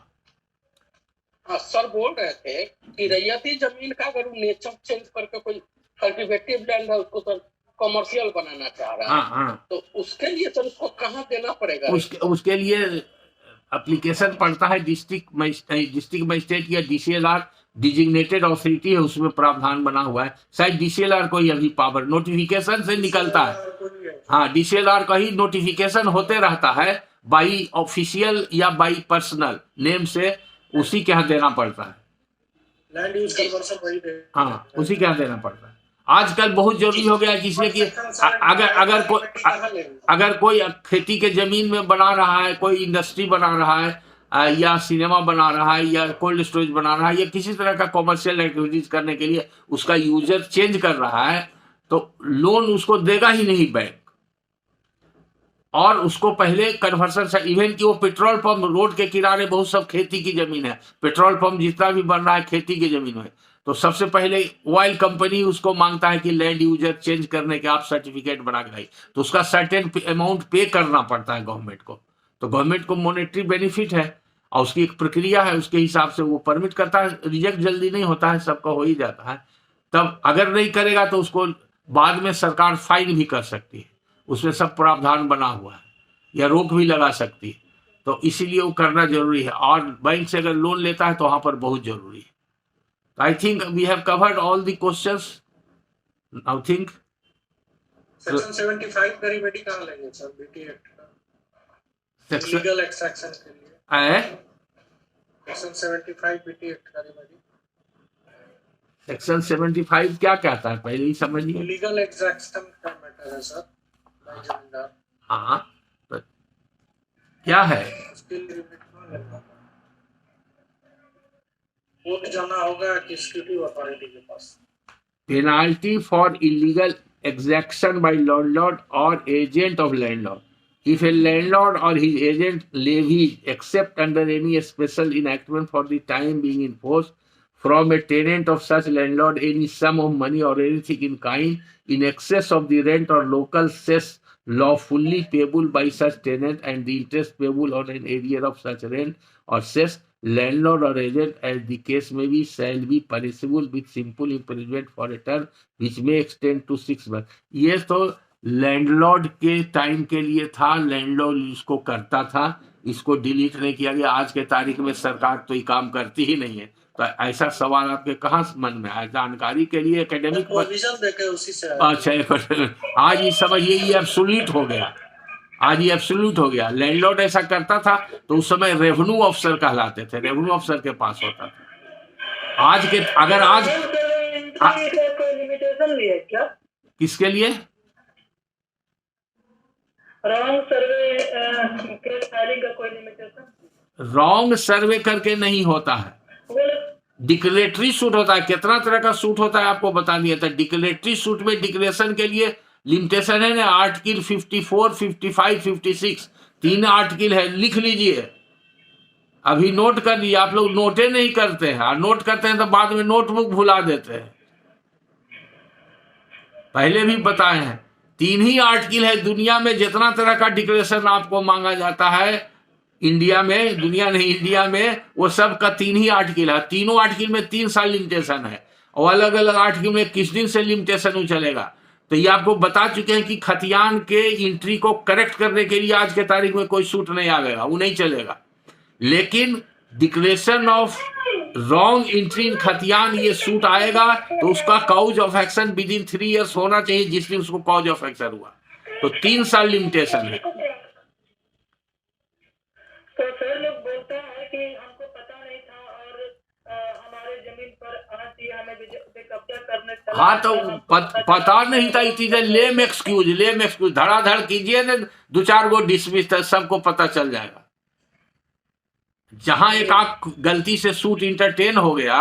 सर बोल रहे थे कि रैयती जमीन का अगर नेचर चेंज करके कोई कल्टीवेटिव लैंड है उसको सर कमर्शियल बनाना चाह रहा है, हाँ, तो उसके लिए सर उसको कहाँ देना पड़ेगा? उसके लिए एप्लीकेशन पड़ता है डिस्ट्रिक्ट मजिस्ट्रेट या DCLR, डिजिग्नेटेड अथॉरिटी है, उसमें प्रावधान बना हुआ है। शायद DCLR को ही अभी पावर नोटिफिकेशन से निकलता है। हाँ, DCLR का ही नोटिफिकेशन होते रहता है, बाई ऑफिशियल या बाई पर्सनल नेम से, उसी के यहाँ देना पड़ता है। लैंड यूज कन्वर्शन वही दे। हाँ, उसी के यहाँ देना पड़ता है। आजकल बहुत जरूरी हो गया है, इसलिए कि अगर कोई खेती के जमीन में बना रहा है, कोई इंडस्ट्री बना रहा है, या सिनेमा बना रहा है या कोल्ड स्टोरेज बना रहा है या किसी तरह का कॉमर्शियल एक्टिविटीज करने के लिए उसका यूजर चेंज कर रहा है, तो लोन उसको देगा ही नहीं बैंक। और उसको पहले कन्वर्सन से, इवन कि वो पेट्रोल पंप, रोड के किनारे बहुत सब खेती की जमीन है, पेट्रोल पंप जितना भी बन रहा है खेती की जमीन में, तो सबसे पहले ऑयल कंपनी उसको मांगता है कि लैंड यूजर चेंज करने के आप सर्टिफिकेट बना के लाइए, तो उसका सर्टेन अमाउंट पे करना पड़ता है गवर्नमेंट को। तो गवर्नमेंट को मॉनेटरी बेनिफिट है और उसकी एक प्रक्रिया है, उसके हिसाब से वो परमिट करता है। रिजेक्ट जल्दी नहीं होता है, सबका हो ही जाता है। तब अगर नहीं करेगा तो उसको बाद में सरकार फाइन भी कर सकती है, उसमें सब प्रावधान बना हुआ है, या रोक भी लगा सकती है। तो इसीलिए वो करना जरूरी है, और बैंक से अगर लोन लेता है तो वहां पर बहुत जरूरी है। I think we have covered all the questions. I think section 75 का रेमेडी कहाँ लेंगे सर, बीटी एक्ट का लीगल एक्सट्रैक्शन के लिए? सेक्शन 75 बीटी एक्ट का रेमेडी, सेक्शन 75 क्या कहता है पहले ही समझिए। लीगल एक्सट्रैक्शन का मैटर है सर, जमींदार। हाँ, तो क्या है उसके लिए रेमेडी कहाँ लेंगे? कोर्ट जाना होगा कि एक्जीक्यूटिव अथॉरिटी के पास? Penalty for illegal exaction by landlord or agent of landlord. If a landlord or his agent levies, except under any special enactment for the time being enforced, from a tenant of such landlord any sum of money or anything in kind in excess of the rent or local cess lawfully payable by such tenant and the interest payable on an arrear of such rent or cess, landlord or agent, as the case may be, shall be punishable with simple imprisonment for a term which may extend to 6 months. ये तो landlord के time के लिए था, landlord इसको करता था, इसको डिलीट नहीं किया गया। आज के तारीख में सरकार तो ये काम करती ही नहीं है। तो ऐसा सवाल आपके कहाँ मन में आया? जानकारी के लिए एकेडमिक उसी से अच्छा, आज ये समझिए ये एब्सोल्यूट हो गया, आज ये एब्सोल्यूट हो गया। लैंडलॉर्ड ऐसा करता था तो उस समय रेवेन्यू ऑफिसर कहलाते थे, रेवेन्यू ऑफिसर के पास होता था। आज के अगर आज कोई लिमिटेशन भी है क्या? किसके लिए? रॉन्ग सर्वे के फाइलिंग का कोई लिमिटेशन? रॉन्ग सर्वे करके नहीं होता है, डिक्लेरेटरी सूट होता है। कितना तरह का सूट होता है आपको बता दिया था। डिक्लेरेटरी सूट में डिक्लेरेशन के लिए लिमिटेशन है ना, आर्टिकल 54, 55, 56 3 आर्टिकल है, लिख लीजिए। अभी नोट कर लीजिए, आप लोग नोटे नहीं करते हैं, और नोट करते हैं तो बाद में नोटबुक भुला देते हैं। पहले भी बताए हैं 3 ही आर्टिकल है दुनिया में, जितना तरह का डिक्लेरेशन आपको मांगा जाता है इंडिया में, दुनिया नहीं इंडिया में, वो सब का 3 ही आर्टिकल है। तीनों आर्टिकल में 3 साल लिमिटेशन है, और अलग अलग आर्टिकल में किस दिन से लिमिटेशन चलेगा। तो ये आपको बता चुके हैं कि खतियान के एंट्री को करेक्ट करने के लिए आज के तारीख में कोई सूट नहीं आएगा, वो नहीं चलेगा। लेकिन declaration of wrong entry in khatiyan ये सूट आएगा तो उसका cause of action within 3 years होना चाहिए, जिस दिन उसको कॉज ऑफ एक्शन हुआ। तो 3 साल लिमिटेशन है। तो सर लोग बोलते हैं कि हमको पता नहीं था और हमारे जमीन पर आती हमें कब्जा करने चला। हाँ, तो पता नहीं था। It is lame excuse, lame excuse. धड़ाधड़ कीजिए ना, 2-4 गो डिसमिस, सबको पता चल जाएगा। जहां एक आंख गलती से सूट इंटरटेन हो गया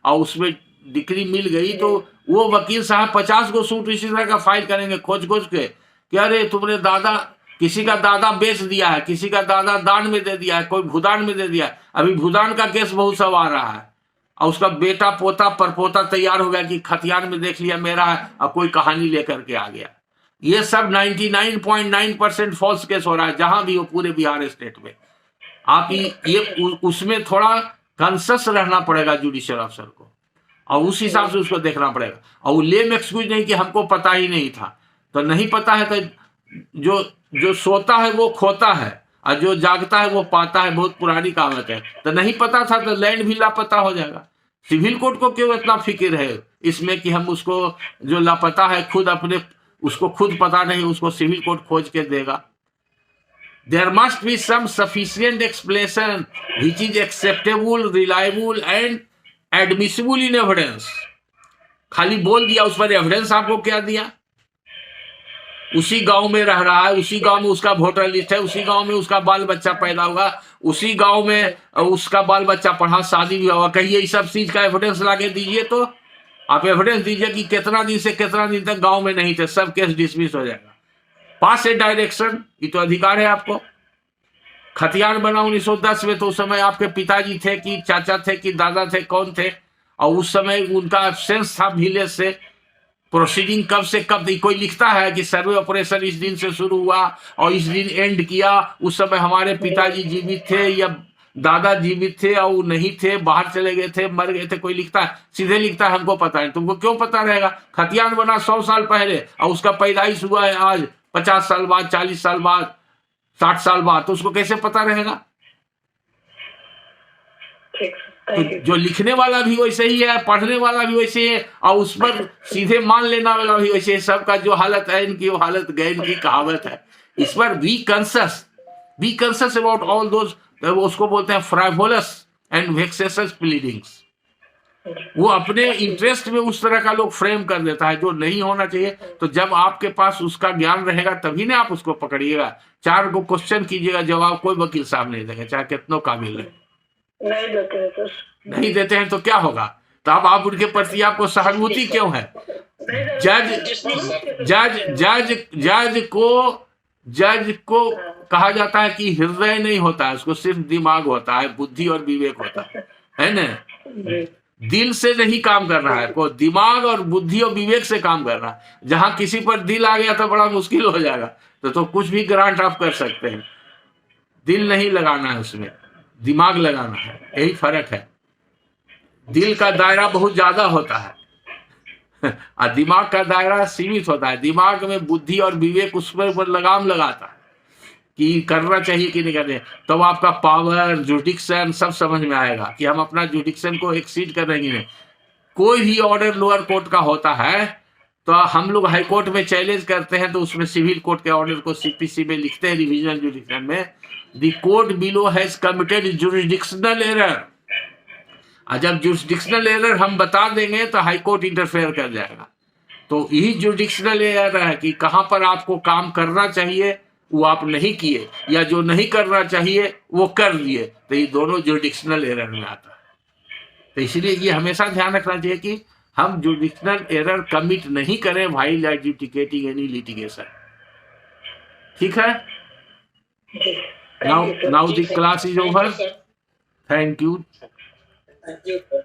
और उसमें डिक्री मिल गई, तो वो वकील साहब 50 गो सूट इसी तरह का फाइल करेंगे खोज खोज के कि अरे तुमने दादा, किसी का दादा बेच दिया है, किसी का दादा दान में दे दिया है, कोई भूदान में दे दिया है। अभी भूदान का केस बहुत सब आ रहा है, और उसका बेटा पोता परपोता तैयार हो गया कि खतियान में देख लिया मेरा है, और कोई कहानी लेकर के आ गया। ये सब 99.9% फॉल्स केस हो रहा है जहां भी हो, पूरे बिहार स्टेट में। आप ये उसमें थोड़ा कॉन्शियस रहना पड़ेगा जुडिशियल अफसर को, और उस हिसाब से उसको देखना पड़ेगा। और वो लेम एक्सक्यूज नहीं कि हमको पता ही नहीं था। तो नहीं पता है तो जो सोता है वो खोता है, और जो जागता है वो पाता है, बहुत पुरानी कहावत है। तो नहीं पता था तो लैंड भी लापता हो जाएगा। सिविल कोर्ट को क्यों इतना फिक्र है इसमें कि हम उसको जो लापता है खुद अपने, उसको खुद पता नहीं, उसको सिविल कोर्ट खोज के देगा। There must be some sufficient explanation which is acceptable, reliable and admissible in evidence. खाली बोल दिया, उस पर एविडेंस आपको क्या दिया? उसी गांव में रह रहा है, उसी गांव में उसका वोटर लिस्ट है, उसी गांव में उसका बाल बच्चा पैदा हुआ, उसी गांव में उसका बाल बच्चा पढ़ा, शादी भी हुआ, कहिए इस सब चीज का एविडेंस लाके दीजिए। तो आप एविडेंस दीजिए कि कितना दिन से कितना दिन तक गांव में नहीं थे, सब केस डिसमिस हो जाएगा। पास ए डायरेक्शन, ये तो अधिकार है आपको। खतियान बना 1910 में, तो उस समय आपके पिताजी थे कि चाचा थे कि दादा थे, कौन थे, और उस समय उनका एब्सेंस था विलेज से। प्रोसीडिंग कब से कब, कोई लिखता है कि सर्वे ऑपरेशन इस दिन से शुरू हुआ और इस दिन एंड किया, उस समय हमारे पिताजी जीवित थे या दादा जीवित थे और वो नहीं थे, बाहर चले गए थे, मर गए थे, कोई लिखता है? सीधे लिखता है हमको पता है। तुमको क्यों पता रहेगा? खतियान बना 100 साल पहले और उसका पैदाइश हुआ है आज 50 साल बाद, 40 साल बाद, 60 साल बाद, तो उसको कैसे पता रहेगा? तो जो लिखने वाला भी वैसे ही है, पढ़ने वाला भी वैसे है, और उस पर सीधे मान लेना वाला भी वैसे है। सबका जो हालत है इनकी, वो हालत गए इनकी कहावत है। इस पर बी कंसस अबाउट ऑल दोज, उसको बोलते हैं फ्राइवोलस एंड वेक्सेसस प्लीडिंग्स। वो अपने इंटरेस्ट में उस तरह का लोग फ्रेम कर देता है जो नहीं होना चाहिए। तो जब आपके पास उसका ज्ञान रहेगा तभी ना आप उसको पकड़िएगा। 4 को क्वेश्चन कीजिएगा, जवाब कोई वकील साहब नहीं देंगे, चाहे कितनों काबिल है। नहीं देते हैं तो क्या होगा? तो अब आप उनके प्रति आपको सहानुभूति क्यों है? जज को कहा जाता है कि हृदय नहीं होता है, उसको सिर्फ दिमाग होता है, बुद्धि और विवेक होता है ना? दिल से नहीं काम कर रहा है, को दिमाग और बुद्धि और विवेक से काम कर रहा है। जहां किसी पर दिल आ गया तो बड़ा मुश्किल हो जाएगा। तो कुछ भी ग्रांट आप कर सकते हैं, दिल नहीं लगाना है, उसमें दिमाग लगाना है, यही फर्क है। दिल का दायरा बहुत ज्यादा होता है और दिमाग का दायरा सीमित होता है। दिमाग में बुद्धि और विवेक उस पर लगाम लगाता है कि करना चाहिए कि नहीं करना। तो आपका पावर, जुडिक्शन सब समझ में आएगा कि हम अपना जुडिक्शन को एक्सीड कर रहे हैं। कोई भी ऑर्डर लोअर कोर्ट का होता है तो हम लोग हाई कोर्ट में चैलेंज करते हैं, तो उसमें सिविल कोर्ट के ऑर्डर को सीपीसी में लिखते हैं, रिवीजन जुडिक्शन में, the court below has committed jurisdictional error. जब जुरिडिक्शनल एरर हम बता देंगे तो हाई कोर्ट इंटरफेयर कर जाएगा। तो यही जुरिडिक्शनल एरर है कि कहां पर आपको काम करना चाहिए वो आप नहीं किए, या जो नहीं करना चाहिए वो कर दिए, तो ये दोनों जुरिडिक्शनल एरर में आता है। तो इसलिए ये हमेशा ध्यान रखना चाहिए कि हम जुरिडिक्शनल एरर कमिट नहीं करें व्हाइल एडजुडिकेटिंग एनी लिटिगेशन। ठीक है? Now the class is over. Thank you. Thank you, sir.